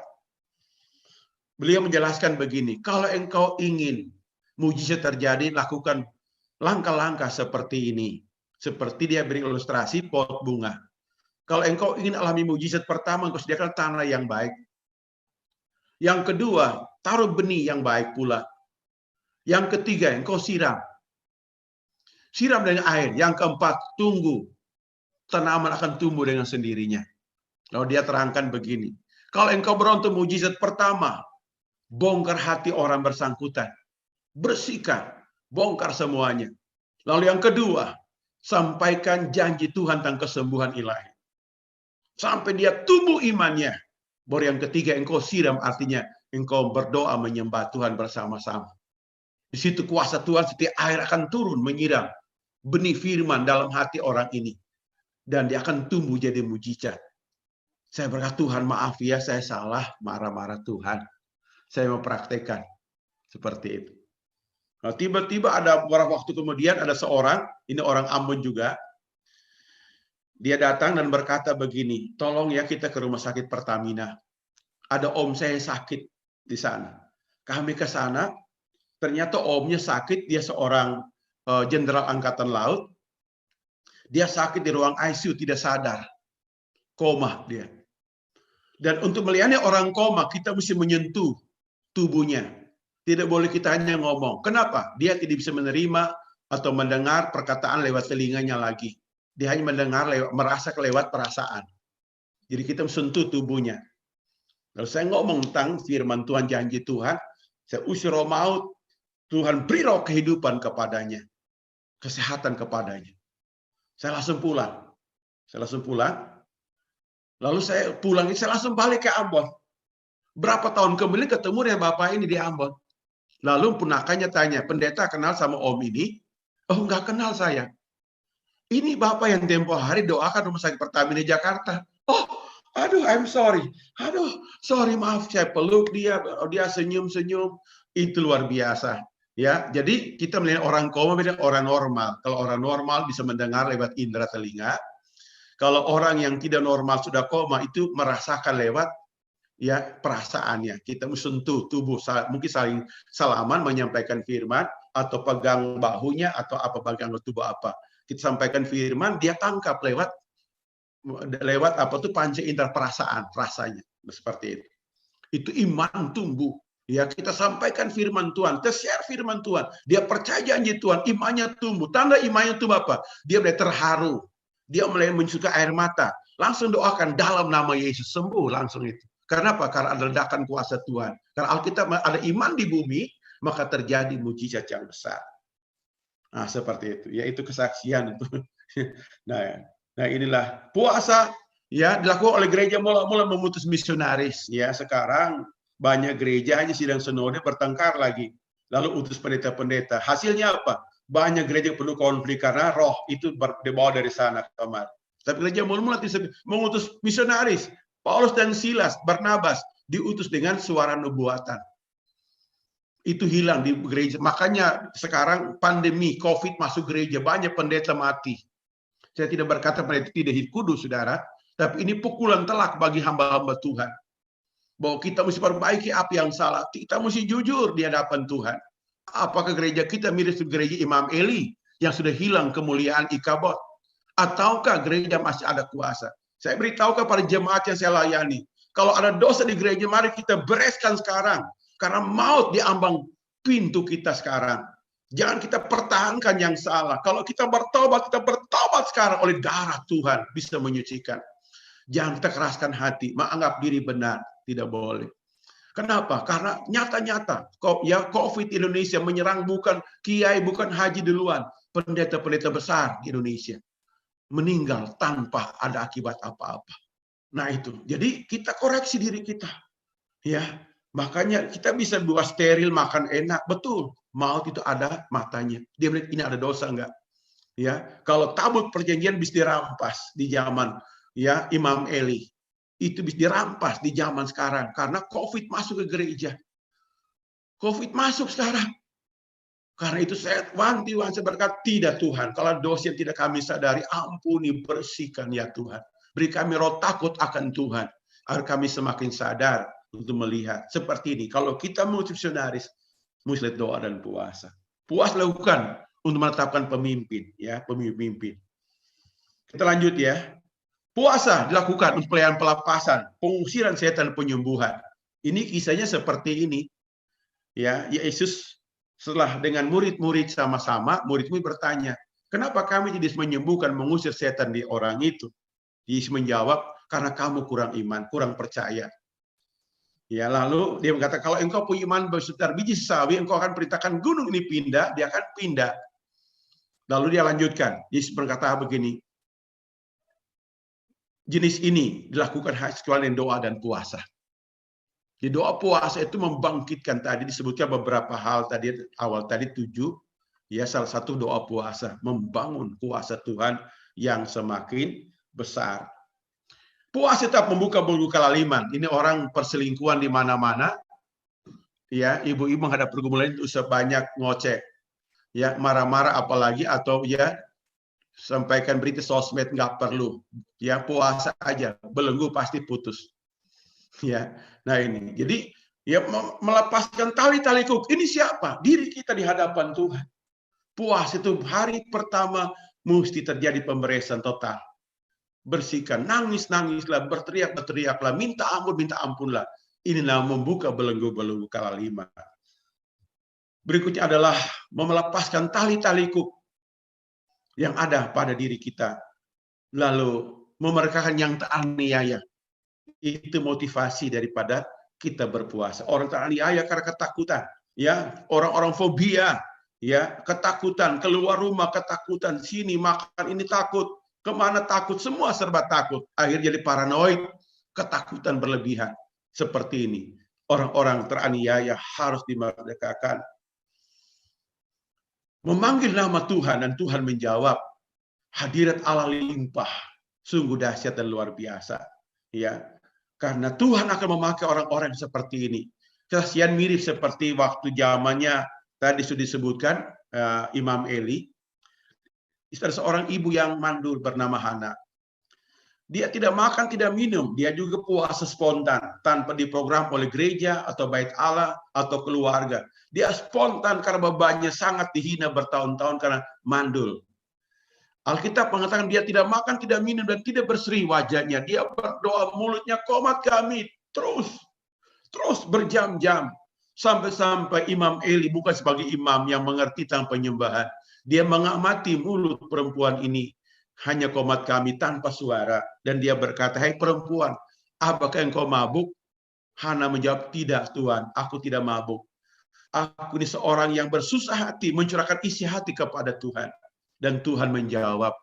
Beliau menjelaskan begini, kalau engkau ingin mujizat terjadi, lakukan langkah-langkah seperti ini. Seperti dia beri ilustrasi pot bunga. Kalau engkau ingin alami mujizat, pertama engkau sediakan tanah yang baik. Yang kedua, taruh benih yang baik pula. Yang ketiga, engkau siram. Siram dengan air. Yang keempat, tunggu. Tanaman akan tumbuh dengan sendirinya. Lalu dia terangkan begini. Kalau engkau beruntung mujizat pertama, bongkar hati orang bersangkutan. Bersihkan. Bongkar semuanya. Lalu yang kedua, sampaikan janji Tuhan tentang kesembuhan ilahi. Sampai dia tumbuh imannya. Baru yang ketiga, engkau siram, artinya engkau berdoa menyembah Tuhan bersama-sama. Di situ kuasa Tuhan seperti air akan turun menyiram benih firman dalam hati orang ini. Dan dia akan tumbuh jadi mujizat. Saya berkata, Tuhan maaf ya, saya salah, marah-marah Tuhan. Saya mempraktekkan seperti itu. Nah, tiba-tiba ada beberapa waktu kemudian ada seorang, ini orang Ambon juga, dia datang dan berkata begini, tolong ya kita ke rumah sakit Pertamina. Ada om saya yang sakit di sana. Kami ke sana, ternyata omnya sakit, dia seorang jenderal angkatan laut. Dia sakit di ruang ICU, tidak sadar. Koma dia. Dan untuk melayani orang koma, kita mesti menyentuh tubuhnya. Tidak boleh kita hanya ngomong. Kenapa? Dia tidak bisa menerima atau mendengar perkataan lewat telinganya lagi. Dia hanya mendengar, merasa lewat perasaan. Jadi kita sentuh tubuhnya. Lalu saya ngomong tentang firman Tuhan, janji Tuhan. Saya usir roh maut. Tuhan beri roh kehidupan kepadanya. Kesehatan kepadanya. Saya langsung pulang. Lalu saya pulang, saya langsung balik ke Ambon. Berapa tahun kemudian ketemu dengan bapak ini di Ambon. Lalu ponakannya tanya, pendeta kenal sama om ini? Oh, nggak kenal saya. Ini bapak yang tempo hari doakan rumah sakit Pertamina Jakarta. Oh, aduh, I'm sorry. Aduh, sorry, maaf, saya peluk dia. Dia senyum-senyum. Itu luar biasa. Ya, jadi kita melihat orang koma beda orang normal. Kalau orang normal bisa mendengar lewat indera telinga. Kalau orang yang tidak normal sudah koma itu merasakan lewat ya perasaannya. Kita sentuh tubuh, mungkin saling salaman menyampaikan firman, atau pegang bahunya, atau apa bagian tubuh apa. Kita sampaikan firman, dia tangkap lewat apa tuh panca indera perasaan, rasanya seperti itu. Itu iman tumbuh. Ya, kita sampaikan firman Tuhan, kita share firman Tuhan. Dia percaya janji Tuhan, imannya tumbuh. Tanda imannya tumbuh apa? Dia mulai terharu. Dia mulai mencucurkan air mata. Langsung doakan dalam nama Yesus, sembuh langsung itu. Karena apa? Karena ada ledakan kuasa Tuhan. Karena Alkitab ada iman di bumi, maka terjadi mujizat yang besar. Nah, seperti itu. Ya, itu kesaksian itu. Nah, inilah puasa ya dilakukan oleh gereja mulai memutus misionaris. Ya, sekarang banyak gereja hanya sidang sinode bertengkar lagi. Lalu utus pendeta-pendeta. Hasilnya apa? Banyak gereja penuh konflik karena roh itu dibawa dari sana kemari. Tapi gereja mulai mengutus misionaris. Paulus dan Silas, Barnabas diutus dengan suara nubuatan. Itu hilang di gereja. Makanya sekarang pandemi COVID masuk gereja, banyak pendeta mati. Saya tidak berkata pendeta tidak kudus, saudara. Tapi ini pukulan telak bagi hamba-hamba Tuhan. Bahwa kita mesti perbaiki apa yang salah. Kita mesti jujur di hadapan Tuhan. Apakah gereja kita mirip gereja Imam Eli yang sudah hilang kemuliaan Ikabod? Ataukah gereja masih ada kuasa? Saya beritahu kepada jemaat yang saya layani. Kalau ada dosa di gereja, mari kita bereskan sekarang. Karena maut di ambang pintu kita sekarang. Jangan kita pertahankan yang salah. Kalau kita bertobat sekarang oleh darah Tuhan bisa menyucikan. Jangan kita keraskan hati, menganggap diri benar. Tidak boleh. Kenapa? Karena nyata-nyata ya COVID Indonesia menyerang bukan kiai, bukan haji duluan. Pendeta-pendeta besar di Indonesia meninggal tanpa ada akibat apa-apa. Nah itu. Jadi kita koreksi diri kita. Ya, makanya kita bisa buat steril, makan enak. Betul. Maut itu ada matanya. Dia melihat ini ada dosa enggak? Ya, kalau tabut perjanjian bisa dirampas di zaman ya Imam Eli. Itu bisa dirampas di zaman sekarang karena COVID masuk ke gereja. COVID masuk sekarang. Karena itu saya wanti-wanti berkata, tidak Tuhan, kalau dosa yang tidak kami sadari, ampuni, bersihkan ya Tuhan. Beri kami roh takut akan Tuhan, agar kami semakin sadar untuk melihat. Seperti ini, kalau kita mau misionaris, mesti doa dan puasa. Puas lakukan untuk menetapkan pemimpin, ya pemimpin. Kita lanjut ya. Puasa dilakukan untuk pelayanan pelepasan, pengusiran setan, penyembuhan. Ini kisahnya seperti ini. Ya, Yesus setelah dengan murid-murid sama-sama, murid-murid bertanya, kenapa kami tidak menyembuhkan, mengusir setan di orang itu? Yesus menjawab, karena kamu kurang iman, kurang percaya. Ya, lalu dia berkata, kalau engkau punya iman besar biji sawi, engkau akan perintahkan gunung ini pindah, dia akan pindah. Lalu dia lanjutkan, Yesus berkata begini, jenis ini dilakukan kecuali dengan doa dan puasa. Di doa puasa itu membangkitkan, tadi disebutkan beberapa hal tadi awal tadi 7, ya salah satu doa puasa membangun kuasa Tuhan yang semakin besar. Puasa tetap membuka belenggu kelaliman. Ini orang perselingkuhan di mana-mana. Ya, ibu-ibu menghadap pergumulan itu sebanyak ngoceh. Ya, marah-marah apalagi atau ya sampaikan berita sosmed nggak perlu. Ya, puasa aja, belenggu pasti putus. Ya, nah ini. Jadi ya melepaskan tali-tali kuk. Ini siapa? Diri kita di hadapan Tuhan. Puasa itu hari pertama mesti terjadi pemberesan total. Bersihkan, nangis-nangislah, berteriak-berteriaklah, minta ampunlah. Inilah membuka belenggu-belenggu kelaliman. Berikutnya adalah melepaskan tali-tali kuk yang ada pada diri kita. Lalu memerdekakan yang teraniaya. Itu motivasi daripada kita berpuasa. Orang teraniaya karena ketakutan, ya, orang-orang fobia, ya, ketakutan, keluar rumah ketakutan, sini makan ini takut, kemana takut, semua serba takut. Akhirnya jadi paranoid, ketakutan berlebihan. Seperti ini. Orang-orang teraniaya harus dimerdekakan. Memanggil nama Tuhan dan Tuhan menjawab. Hadirat Allah limpah. Sungguh dahsyat dan luar biasa. Ya, karena Tuhan akan memakai orang-orang seperti ini. Kasihan mirip seperti waktu zamannya tadi sudah disebutkan Imam Eli. Ada seorang ibu yang mandul bernama Hana. Dia tidak makan, tidak minum. Dia juga puasa spontan, tanpa diprogram oleh gereja atau bait Allah atau keluarga. Dia spontan karena bebannya sangat dihina bertahun-tahun karena mandul. Alkitab mengatakan dia tidak makan, tidak minum, dan tidak berseri wajahnya. Dia berdoa, mulutnya komat kami. Terus berjam-jam. Sampai-sampai Imam Eli, bukan sebagai imam yang mengerti tentang penyembahan, dia mengamati mulut perempuan ini. Hanya komat kami tanpa suara. Dan dia berkata, hai perempuan, apakah engkau mabuk? Hana menjawab, tidak Tuhan, aku tidak mabuk. Aku ini seorang yang bersusah hati, mencurahkan isi hati kepada Tuhan. Dan Tuhan menjawab.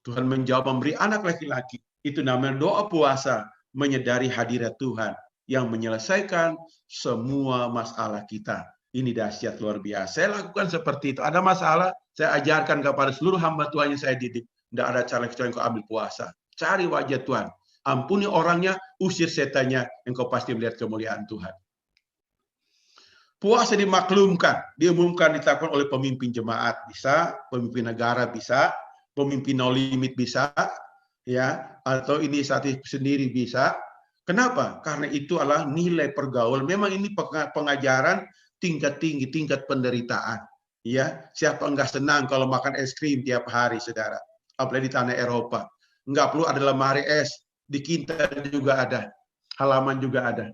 Tuhan menjawab memberi anak laki-laki. Itu namanya doa puasa, menyadari hadirat Tuhan yang menyelesaikan semua masalah kita. Ini dahsyat luar biasa. Saya lakukan seperti itu. Ada masalah, saya ajarkan kepada seluruh hamba Tuhan yang saya didik. Tidak ada cara kecuali engkau ambil puasa. Cari wajah Tuhan. Ampuni orangnya, usir setannya, engkau pasti melihat kemuliaan Tuhan. Puasa dimaklumkan, diumumkan, ditetapkan oleh pemimpin jemaat bisa, pemimpin negara bisa, pemimpin no limit bisa, ya, atau inisiatif sendiri bisa. Kenapa? Karena itu adalah nilai pergaulan. Memang ini pengajaran tingkat tinggi, tingkat penderitaan. Ya, siapa enggak senang kalau makan es krim tiap hari, saudara? Apalagi di tanah Eropa. Enggak perlu ada lemari es, di kita juga ada, halaman juga ada.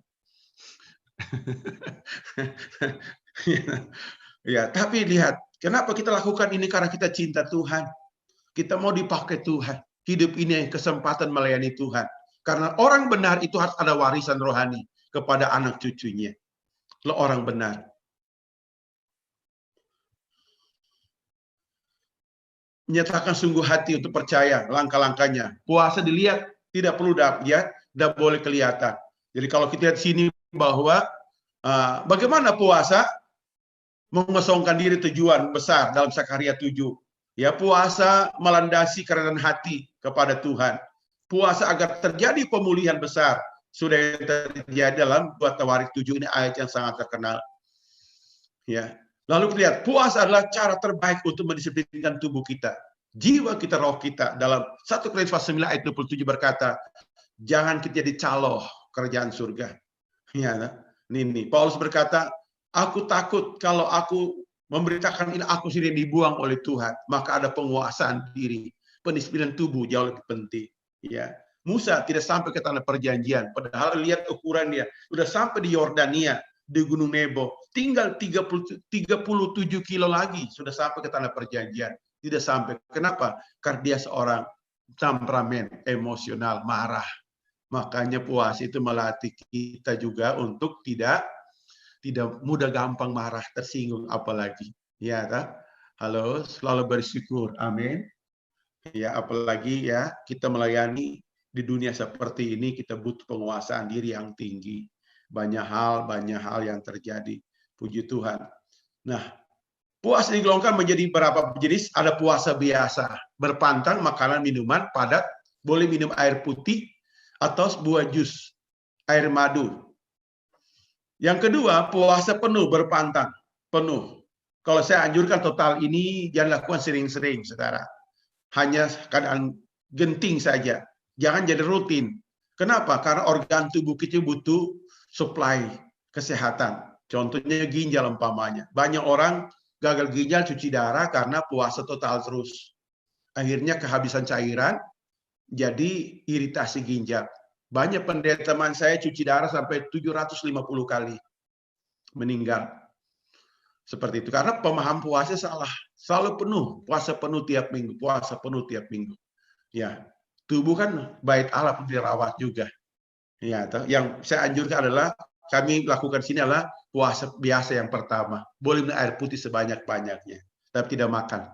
Ya, tapi lihat, kenapa kita lakukan ini? Karena kita cinta Tuhan. Kita mau dipakai Tuhan. Hidup ini kesempatan melayani Tuhan. Karena orang benar itu harus ada warisan rohani kepada anak cucunya. Lo orang benar. Menyatakan sungguh hati untuk percaya langkah-langkahnya. Puasa dilihat, tidak perlu ya, tidak boleh kelihatan. Jadi kalau kita lihat sini bahwa bagaimana puasa mengosongkan diri tujuan besar dalam Sakaria 7. Ya, puasa melandasi kerendahan hati kepada Tuhan. Puasa agar terjadi pemulihan besar. Sudah terjadi dalam 2 Tawarik 7, ini ayat yang sangat terkenal. Ya. Lalu kita lihat, puasa adalah cara terbaik untuk mendisiplinkan tubuh kita. Jiwa kita, roh kita. Dalam 1 Korintus 9 ayat 27 berkata, jangan kita jadi caloh kerajaan surga. Ya, ini Paulus berkata, aku takut kalau aku memberitakan ini aku sendiri dibuang oleh Tuhan, maka ada penguasaan diri, pendisiplinan tubuh jauh lebih penting. Ya, Musa tidak sampai ke tanah perjanjian, padahal lihat ukuran dia, sudah sampai di Yordania, di Gunung Nebo, tinggal 37 kilo lagi sudah sampai ke tanah perjanjian. Tidak sampai. Kenapa? Karena dia seorang temperamen emosional, marah. Makanya puasa itu melatih kita juga untuk tidak mudah gampang marah, tersinggung apalagi. Ya, tak? Halo, selalu bersyukur. Amin. Ya, apalagi ya kita melayani di dunia seperti ini, kita butuh penguasaan diri yang tinggi. Banyak hal yang terjadi. Puji Tuhan. Nah, puasa digolongkan menjadi berapa jenis? Ada puasa biasa, berpantang makanan minuman padat, boleh minum air putih atau sebuah jus, air madu. Yang kedua, puasa penuh, berpantang, penuh. Kalau saya anjurkan total ini jangan lakukan sering-sering, saudara. Hanya keadaan genting saja. Jangan jadi rutin. Kenapa? Karena organ tubuh kita butuh supply kesehatan. Contohnya ginjal umpamanya. Banyak orang gagal ginjal, cuci darah karena puasa total terus. Akhirnya kehabisan cairan, jadi iritasi ginjal. Banyak pendeta teman saya cuci darah sampai 750 kali. Meninggal. Seperti itu. Karena pemahaman puasa salah. Selalu penuh. Puasa penuh tiap minggu. Puasa penuh tiap minggu. Ya, tubuh kan bait Allah perlu dirawat juga. Ya, yang saya anjurkan adalah kami lakukan sini adalah puasa biasa yang pertama. Boleh minum air putih sebanyak-banyaknya, tapi tidak makan.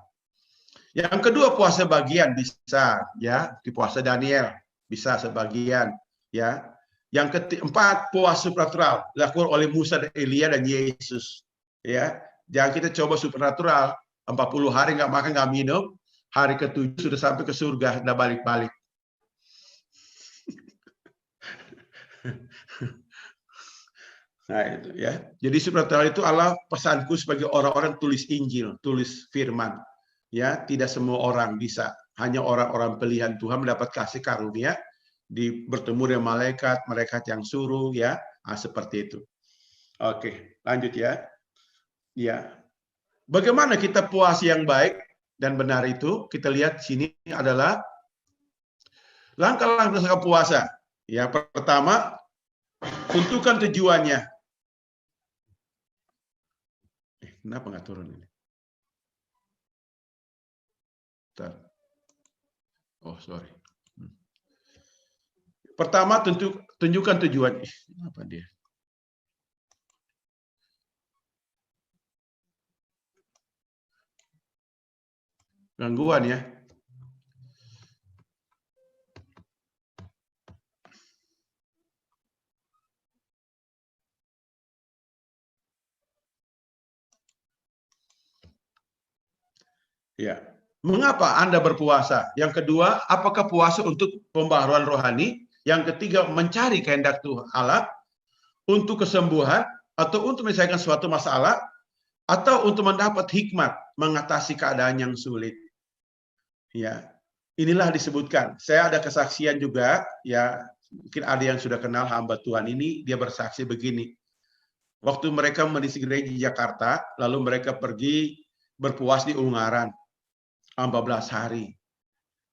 Yang kedua puasa bagian bisa, ya, di puasa Daniel bisa sebagian, ya. Yang keempat puasa supernatural dilakukan oleh Musa dan Elia dan Yesus, ya. Jangan kita coba supernatural 40 hari nggak makan nggak minum, hari ke-7 sudah sampai ke surga, udah balik-balik. Nah itu ya. Jadi supernatural itu adalah pesanku sebagai orang-orang tulis Injil, tulis firman. Ya, tidak semua orang bisa. Hanya orang-orang pilihan Tuhan mendapat kasih karunia, bertemu dengan malaikat yang suruh, ya, seperti itu. Oke, lanjut ya. Ya, bagaimana kita puasa yang baik dan benar itu? Kita lihat sini adalah langkah-langkah puasa. Ya, pertama, tentukan tujuannya. Kenapa nggak turun ini? Bentar. Oh, sorry. Pertama, tunjukkan tujuan. Apa dia? Gangguan ya. Ya. Mengapa Anda berpuasa? Yang kedua, apakah puasa untuk pembaharuan rohani? Yang ketiga, mencari kehendak Tuhan Allah untuk kesembuhan atau untuk menyelesaikan suatu masalah atau untuk mendapat hikmat mengatasi keadaan yang sulit. Ya. Inilah disebutkan. Saya ada kesaksian juga, ya, mungkin ada yang sudah kenal hamba Tuhan ini, dia bersaksi begini. Waktu mereka mengisi gereja di Jakarta, lalu mereka pergi berpuas di Ungaran 14 hari.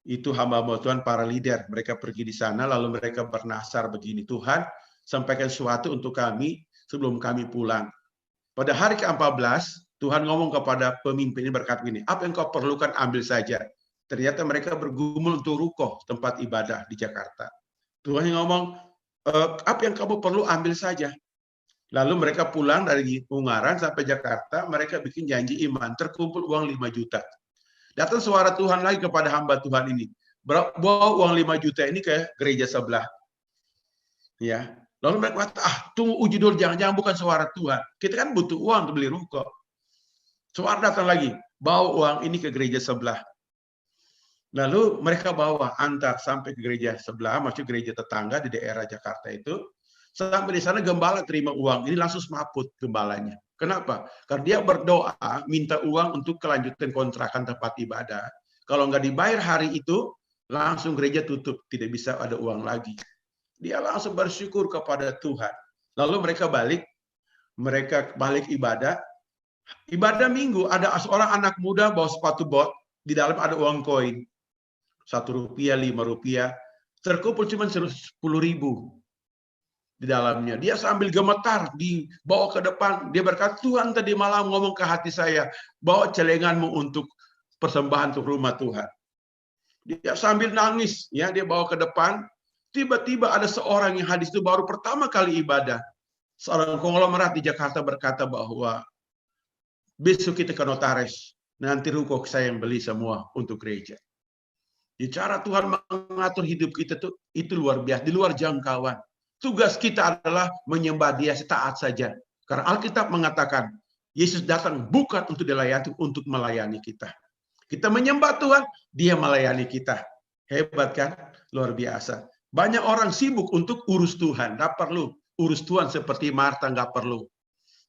Itu hamba-hamba Tuhan, para leader, mereka pergi di sana, lalu mereka bernasar begini, Tuhan, sampaikan sesuatu untuk kami sebelum kami pulang. Pada hari ke-14, Tuhan ngomong kepada pemimpin ini berkata begini, apa yang kau perlukan ambil saja. Ternyata mereka bergumul untuk rukoh, tempat ibadah di Jakarta. Tuhan yang ngomong, apa yang kamu perlu ambil saja. Lalu mereka pulang dari Ungaran sampai Jakarta, mereka bikin janji iman, terkumpul uang 5 juta. Datang suara Tuhan lagi kepada hamba Tuhan ini. Bawa uang 5 juta ini ke gereja sebelah. Ya. Lalu mereka kata, tunggu uji dulu, jangan-jangan bukan suara Tuhan. Kita kan butuh uang untuk beli ruko. Suara datang lagi, bawa uang ini ke gereja sebelah. Lalu mereka bawa, antar sampai ke gereja sebelah, maksud gereja tetangga di daerah Jakarta itu. Sampai di sana gembala terima uang, ini langsung semaput gembalanya. Kenapa? Karena dia berdoa, minta uang untuk kelanjutan kontrakan tempat ibadah. Kalau nggak dibayar hari itu, langsung gereja tutup, tidak bisa ada uang lagi. Dia langsung bersyukur kepada Tuhan. Lalu mereka balik ibadah. Ibadah minggu, ada seorang anak muda bawa sepatu bot, di dalam ada uang koin. 1 rupiah, 5 rupiah, terkumpul cuma 10.000 di dalamnya. Dia sambil gemetar, dibawa ke depan. Dia berkata, Tuhan tadi malam ngomong ke hati saya, bawa celenganmu untuk persembahan untuk rumah Tuhan. Dia sambil nangis, ya, dia bawa ke depan. Tiba-tiba ada seorang yang hadis itu baru pertama kali ibadah. Seorang konglomerat di Jakarta berkata bahwa besok kita ke notaris, nanti ruko saya yang beli semua untuk gereja. Di cara Tuhan mengatur hidup kita itu luar biasa, di luar jangkauan. Tugas kita adalah menyembah Dia, taat saja. Karena Alkitab mengatakan, Yesus datang bukan untuk dilayani, untuk melayani kita. Kita menyembah Tuhan, Dia melayani kita. Hebat kan? Luar biasa. Banyak orang sibuk untuk urus Tuhan, nggak perlu. Urus Tuhan seperti Marta, nggak perlu.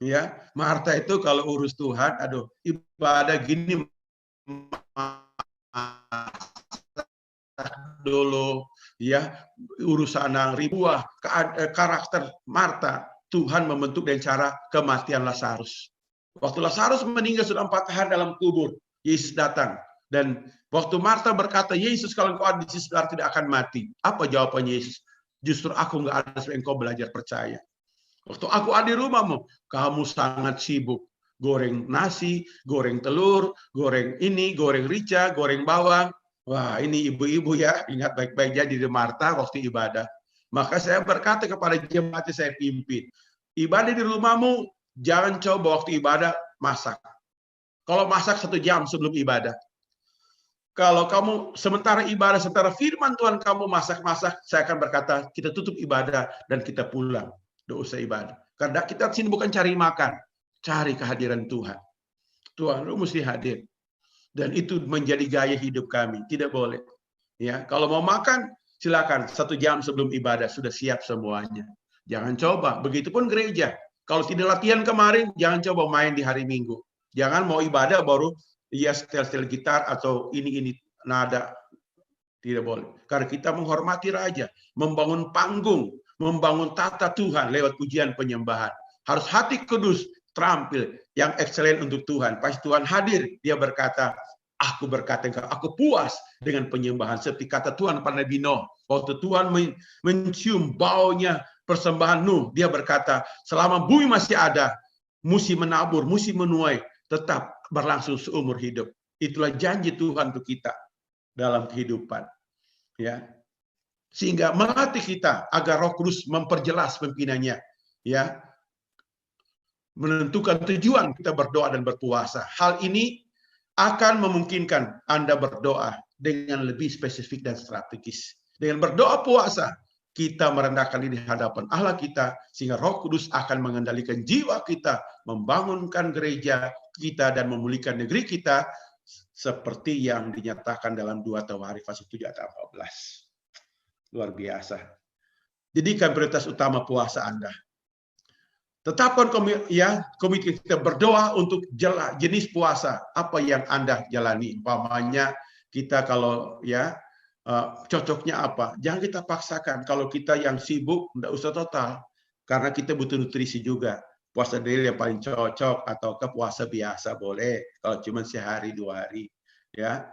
Ya, Marta itu kalau urus Tuhan, aduh, ibadah gini dulu, ya, urusan ribuah karakter Marta. Tuhan membentuk dengan cara kematian Lazarus. Waktu Lazarus meninggal sudah 4 hari dalam kubur, Yesus datang. Dan waktu Marta berkata, Yesus kalau engkau ada di sisi saudara tidak akan mati. Apa jawabannya Yesus? Justru aku nggak ada supaya engkau belajar percaya. Waktu aku ada di rumahmu, kamu sangat sibuk. Goreng nasi, goreng telur, goreng ini, goreng rica, goreng bawang. Wah, ini ibu-ibu ya, ingat baik-baik jadi di Marta waktu ibadah. Maka saya berkata kepada jemaat saya pimpin, ibadah di rumahmu, jangan coba waktu ibadah masak. Kalau masak 1 jam sebelum ibadah. Kalau kamu sementara ibadah, sementara firman Tuhan kamu masak-masak, saya akan berkata, kita tutup ibadah dan kita pulang. Tidak usah ibadah. Karena kita sini bukan cari makan, cari kehadiran Tuhan. Tuhan, lu mesti hadir. Dan itu menjadi gaya hidup kami. Tidak boleh. Ya, kalau mau makan, silakan 1 jam sebelum ibadah sudah siap semuanya. Jangan coba. Begitupun gereja. Kalau tidak latihan kemarin, jangan coba main di hari Minggu. Jangan mau ibadah baru ya setel-setel gitar atau ini nada. Tidak boleh. Karena kita menghormati raja, membangun panggung, membangun tata Tuhan lewat pujian penyembahan. Harus hati kudus, terampil, yang excellent untuk Tuhan. Pas Tuhan hadir, dia berkata, aku berkata, aku puas dengan penyembahan. Seperti kata Tuhan pada Nabi Nuh. Waktu Tuhan mencium baunya persembahan Nuh, dia berkata, selama bumi masih ada, musim menabur, musim menuai, tetap berlangsung seumur hidup. Itulah janji Tuhan untuk kita dalam kehidupan. Ya, sehingga melatih kita agar Roh Kudus memperjelas pimpinannya, ya, menentukan tujuan kita berdoa dan berpuasa. Hal ini akan memungkinkan Anda berdoa dengan lebih spesifik dan strategis. Dengan berdoa puasa, kita merendahkan diri di hadapan Allah kita, sehingga Roh Kudus akan mengendalikan jiwa kita, membangunkan gereja kita dan memulihkan negeri kita, seperti yang dinyatakan dalam 2 Tawarikh pasal 7 ayat 14. Luar biasa. Jadikan prioritas utama puasa Anda. Tetapkan komitmen kita berdoa untuk jenis puasa apa yang Anda jalani. Umpamanya kita kalau cocoknya apa, jangan kita paksakan. Kalau kita yang sibuk, tidak usah total, karena kita butuh nutrisi juga. Puasa daily yang paling cocok, atau ke puasa biasa boleh, kalau cuma sehari 2 hari. Ya,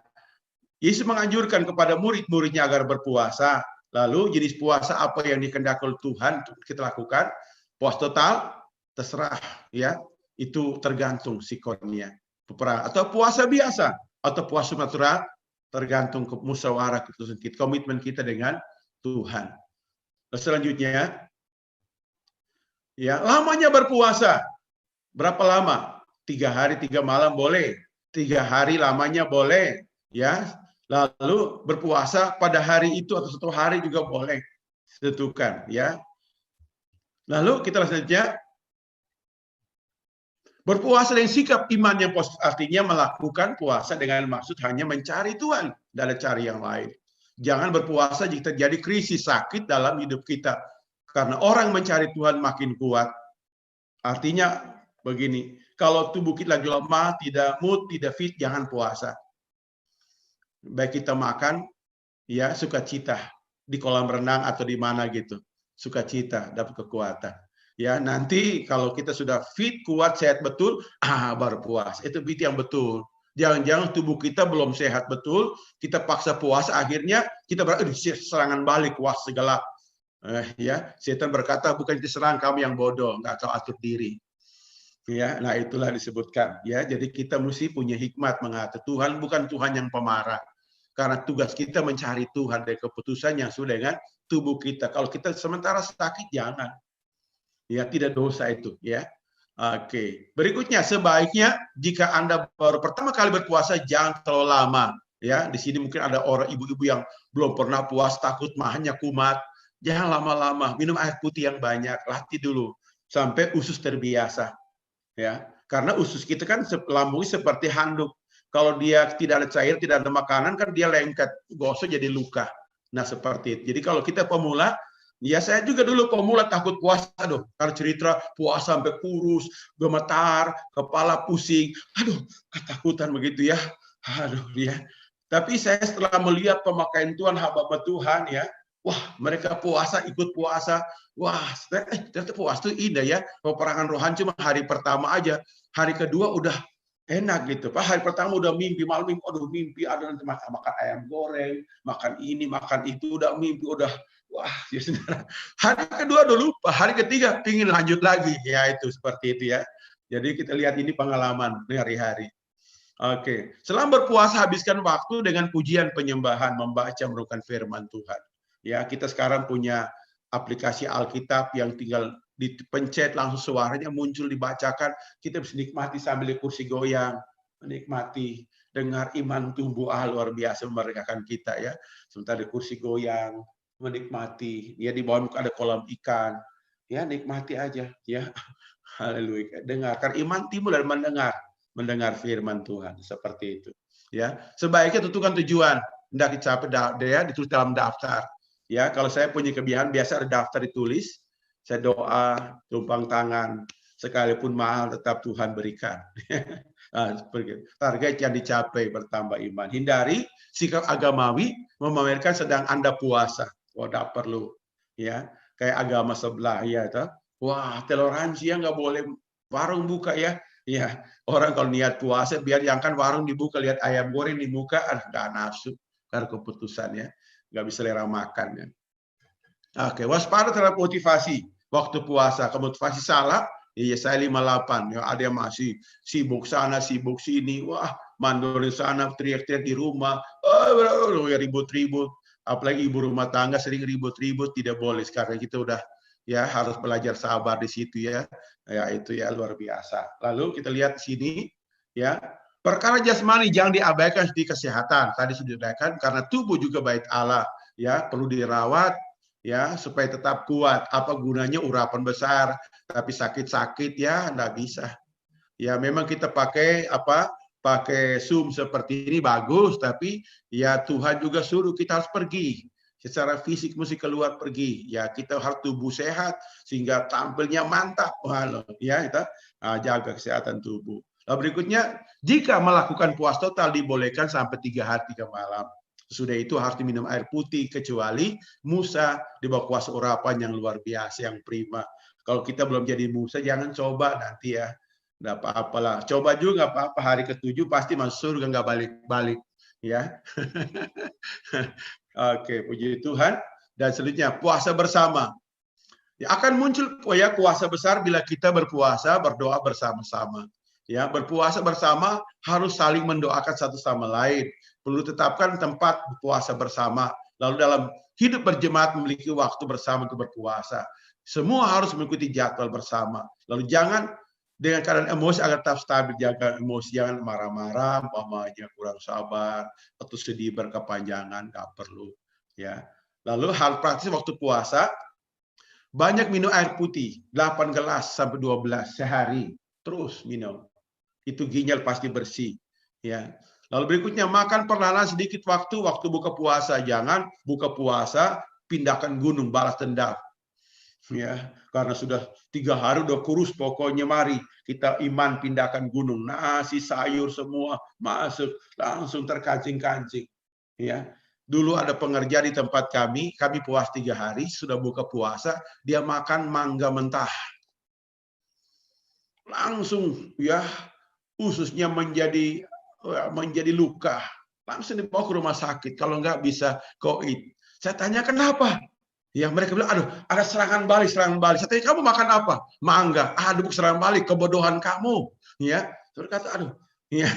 Yesus menganjurkan kepada murid-muridnya agar berpuasa. Lalu jenis puasa apa yang dikehendaki oleh Tuhan kita lakukan? Puasa total, terserah, ya, itu tergantung sikonnya. Atau puasa biasa, atau puasa natural, tergantung ke musyawarah keputusan kita, komitmen kita dengan Tuhan. Selanjutnya, ya, lamanya berpuasa. Berapa lama? 3 hari 3 malam boleh. 3 hari lamanya boleh. Ya, lalu berpuasa pada hari itu atau 1 hari juga boleh. Tentukan, ya. Lalu kita selanjutnya berpuasa dengan sikap iman yang positif, artinya melakukan puasa dengan maksud hanya mencari Tuhan, tidak ada cari yang lain. Jangan berpuasa jika terjadi krisis sakit dalam hidup kita. Karena orang mencari Tuhan makin kuat. Artinya begini, kalau tubuh kita lagi lemah, tidak mood, tidak fit, jangan puasa. Baik kita makan, ya, sukacita di kolam renang atau di mana gitu, sukacita, dapat kekuatan. Ya, nanti kalau kita sudah fit, kuat, sehat betul, baru puas. Itu fit yang betul. Jangan-jangan tubuh kita belum sehat betul, kita paksa puasa, akhirnya kita serangan balik, wah segala. Ya, setan berkata, bukan diserang kamu yang bodoh, nggak tahu atur diri. Ya, nah itulah disebutkan. Ya, jadi kita mesti punya hikmat mengatur. Tuhan bukan Tuhan yang pemarah. Karena tugas kita mencari Tuhan dari keputusan yang sudah dengan tubuh kita. Kalau kita sementara sakit, jangan. Ya, tidak dosa itu, ya. Oke. Berikutnya, sebaiknya jika Anda baru pertama kali berpuasa, jangan terlalu lama. Ya, di sini mungkin ada orang ibu-ibu yang belum pernah puasa, takut mahanya kumat. Jangan lama-lama, minum air putih yang banyak, latih dulu sampai usus terbiasa. Ya, karena usus kita kan lambungnya seperti handuk. Kalau dia tidak ada cair, tidak ada makanan, kan dia lengket, gosok jadi luka. Nah, seperti itu. Jadi kalau kita pemula, ya saya juga dulu pemula takut puasa, aduh, karena cerita puasa sampai kurus, gemetar, kepala pusing, aduh, ketakutan begitu ya, aduh ya. Tapi saya setelah melihat pemakaian Tuhan, hamba Tuhan ya, wah mereka puasa, ikut puasa, wah ternyata puasa itu indah ya. Peperangan rohani cuma hari pertama aja, hari kedua udah enak gitu. Pak, hari pertama udah mimpi, malam mimpi, aduh mimpi ada nanti makan ayam goreng, makan ini, makan itu, udah mimpi, udah wah ya saudara. Hari kedua udah lupa, hari ketiga pingin lanjut lagi, ya itu seperti itu ya. Jadi kita lihat ini pengalaman hari-hari. Oke, selama berpuasa habiskan waktu dengan pujian penyembahan, membaca merupakan firman Tuhan. Ya, kita sekarang punya aplikasi Alkitab yang tinggal dipencet langsung suaranya muncul dibacakan, kita bisa nikmati sambil di kursi goyang, menikmati, dengar iman tumbuh, luar biasa memerdekakan kita ya. Sementara di kursi goyang, menikmati, ya di bawah ada kolam ikan, ya nikmati aja ya. Haleluya. Dengarkan iman timbul dari mendengar firman Tuhan seperti itu. Ya, sebaiknya tentukan tujuan. Hendak dicapai dia ditulis dalam daftar. Ya, kalau saya punya kebiasaan biasa ada daftar ditulis. Saya doa, tumpang tangan, sekalipun mahal tetap Tuhan berikan. Target yang dicapai bertambah iman. Hindari sikap agamawi memamerkan sedang Anda puasa. Tidak perlu. Ya, kayak agama sebelah ya. Wah, toleransi ya, nggak boleh warung buka ya. Ya, orang kalau niat puasa biar jangan warung dibuka, lihat ayam goreng dibuka, nggak nafsu, karena keputusannya nggak bisa selera makan ya. Oke, waspada terhadap motivasi waktu puasa. Motivasi salah, iya saya 58 ya, ada yang masih sibuk sana sibuk sini, wah mandor di sana teriak-teriak di rumah, ribut-ribut, apalagi ibu rumah tangga sering ribut-ribut, tidak boleh. Sekarang kita udah ya harus belajar sabar di situ ya. Ya itu ya luar biasa. Lalu kita lihat sini ya, perkara jasmani jangan diabaikan di kesehatan. Tadi sudah dikatakan karena tubuh juga bait Allah ya, perlu dirawat ya supaya tetap kuat. Apa gunanya urapan besar tapi sakit-sakit ya enggak bisa. Ya memang kita pakai Zoom seperti ini bagus, tapi ya Tuhan juga suruh kita harus pergi. Secara fisik mesti keluar pergi. Ya kita harus tubuh sehat sehingga tampilnya mantap. Halo, ya kita jaga kesehatan tubuh. Lalu berikutnya, jika melakukan puasa total dibolehkan sampai 3 hari 3 malam. Sudah itu harus diminum air putih kecuali Musa di bawah kuasa urapan yang luar biasa yang prima. Kalau kita belum jadi Musa jangan coba nanti ya. Nggak apa-apalah. Coba juga nggak apa-apa, hari ke-7 pasti masuk surga nggak balik-balik ya. Oke, puji Tuhan. Dan selanjutnya puasa bersama. Ya, akan muncul ya kuasa besar bila kita berpuasa, berdoa bersama-sama. Ya, berpuasa bersama harus saling mendoakan satu sama lain. Perlu tetapkan tempat puasa bersama. Lalu dalam hidup berjemaat memiliki waktu bersama untuk berpuasa. Semua harus mengikuti jadwal bersama. Lalu jangan dengan keadaan emosi agar tetap stabil, jaga emosi, jangan marah-marah, umpamanya kurang sabar atau sedih berkepanjangan, nggak perlu. Ya. Lalu hal praktis waktu puasa, banyak minum air putih, 8 gelas sampai 12 sehari, terus minum. Itu ginjal pasti bersih. Ya. Lalu berikutnya makan perlahan sedikit waktu buka puasa, jangan buka puasa pindahkan gunung balas dendam. Ya, karena sudah 3 hari udah kurus, pokoknya mari kita iman pindahkan gunung, nasi sayur semua masuk langsung terkancing-kancing. Ya, dulu ada pengerja di tempat kami puas 3 hari sudah buka puasa, dia makan mangga mentah, langsung ya ususnya menjadi luka, langsung dibawa ke rumah sakit, kalau nggak bisa koid. Saya tanya kenapa? Ya mereka bilang, aduh ada serangan balik. Saya tanya, kamu makan apa? Mangga. Aduh serangan balik, kebodohan kamu. Ya, terus kata, aduh. Ya,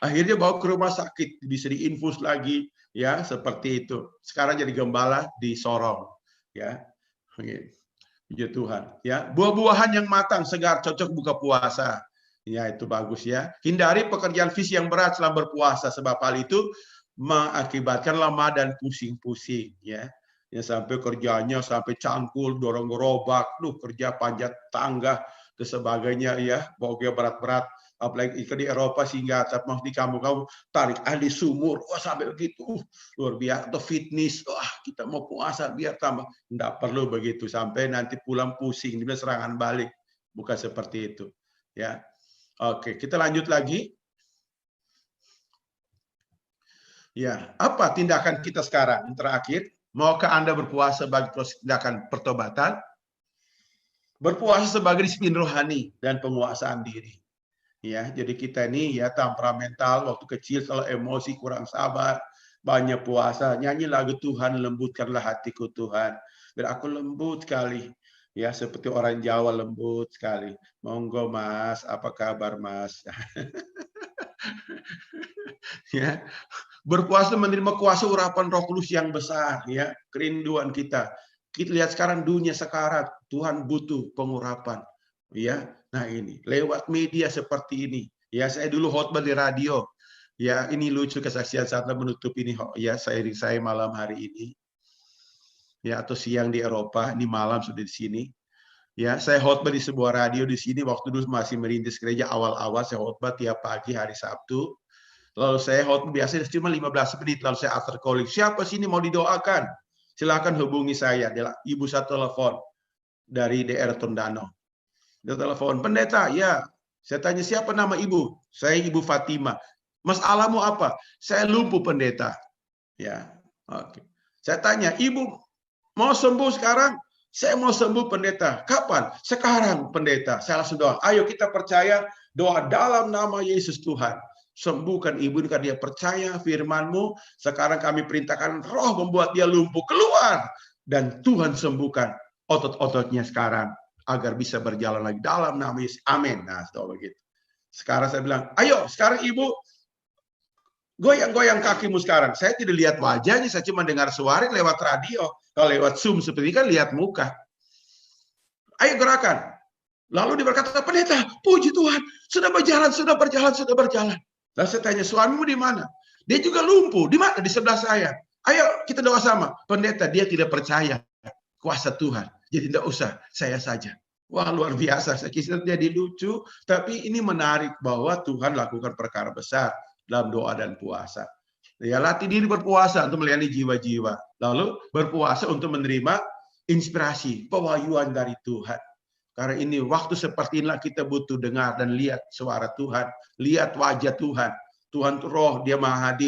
akhirnya bawa ke rumah sakit, bisa diinfus lagi. Ya, seperti itu. Sekarang jadi gembala di Sorong. Ya, puji Tuhan. Ya, buah-buahan yang matang, segar, cocok buka puasa. Ya, itu bagus ya. Hindari pekerjaan fisik yang berat selama berpuasa, sebab hal itu mengakibatkan lemah dan pusing-pusing. Ya. Ya sampai kerjanya sampai cangkul, dorong gerobak, kerja panjat tangga dan sebagainya ya, bawa berat-berat, apalagi di Eropa sehingga mau di kamu tarik ahli sumur, wah sampai begitu, luar biasa. Atau fitness, wah kita mau puasa biar tambah, enggak perlu begitu sampai nanti pulang pusing, dia serangan balik, bukan seperti itu ya. Oke, kita lanjut lagi. Ya, apa tindakan kita sekarang yang terakhir? Maukah Anda berpuasa sebagai tindakan pertobatan? Berpuasa sebagai disiplin rohani dan penguasaan diri. Ya, jadi kita ini ya temperamental, waktu kecil kalau emosi kurang sabar, banyak puasa, nyanyi lagu Tuhan, lembutkanlah hatiku Tuhan. Biar aku lembut sekali. Ya, seperti orang Jawa lembut sekali. Monggo Mas, apa kabar Mas? Ya, berpuasa menerima kuasa urapan Roh Kudus yang besar ya, kerinduan kita. Kita lihat sekarang dunia sekarat, Tuhan butuh pengurapan. Ya. Nah, ini lewat media seperti ini. Ya, saya dulu khotbah di radio. Ya, ini lucu kesaksian saat menutup ini ya, saya malam hari ini. Ya, atau siang di Eropa, ini malam sudah di sini. Ya, saya khotbah di sebuah radio di sini waktu dulu masih merintis gereja awal-awal, saya khotbah tiap pagi hari Sabtu. Lalu saya biasanya cuma 15 menit, lalu saya after calling. Siapa sini mau didoakan? Silakan hubungi saya. Ibu saya telepon dari daerah Tondano. Dia telepon, pendeta, ya Saya tanya, siapa nama ibu? Saya Ibu Fatima. Masalahmu apa? Saya lumpuh, pendeta. Ya, oke. Saya tanya, ibu mau sembuh sekarang? Saya mau sembuh, pendeta. Kapan? Sekarang, pendeta. Saya langsung doa. Ayo kita percaya, doa dalam nama Yesus Tuhan. Sembuhkan ibu ini karena dia percaya firman-Mu. Sekarang kami perintahkan roh membuat dia lumpuh keluar. Dan Tuhan sembuhkan otot-ototnya sekarang. Agar bisa berjalan lagi dalam nama Yesus. Amin. Nah, setelah begitu. Sekarang saya bilang, ayo sekarang ibu goyang-goyang kakimu sekarang. Saya tidak lihat wajahnya, saya cuma dengar suara lewat radio. Kalau lewat Zoom seperti ini kan lihat muka. Ayo gerakan. Lalu dia berkata, pendeta, puji Tuhan, sudah berjalan, sudah berjalan, sudah berjalan. Lalu saya tanya, suamimu di mana? Dia juga lumpuh. Di mana? Di sebelah saya. Ayo kita doa sama. Pendeta, dia tidak percaya kuasa Tuhan. Jadi tidak usah, saya saja. Wah, luar biasa. Saya kira jadi lucu, tapi ini menarik bahwa Tuhan lakukan perkara besar dalam doa dan puasa. Ya, latih diri berpuasa untuk melayani jiwa-jiwa. Lalu berpuasa untuk menerima inspirasi, pewahyuan dari Tuhan. Karena ini waktu seperti inilah kita butuh dengar dan lihat suara Tuhan, lihat wajah Tuhan. Tuhan itu roh, dia maha hadir.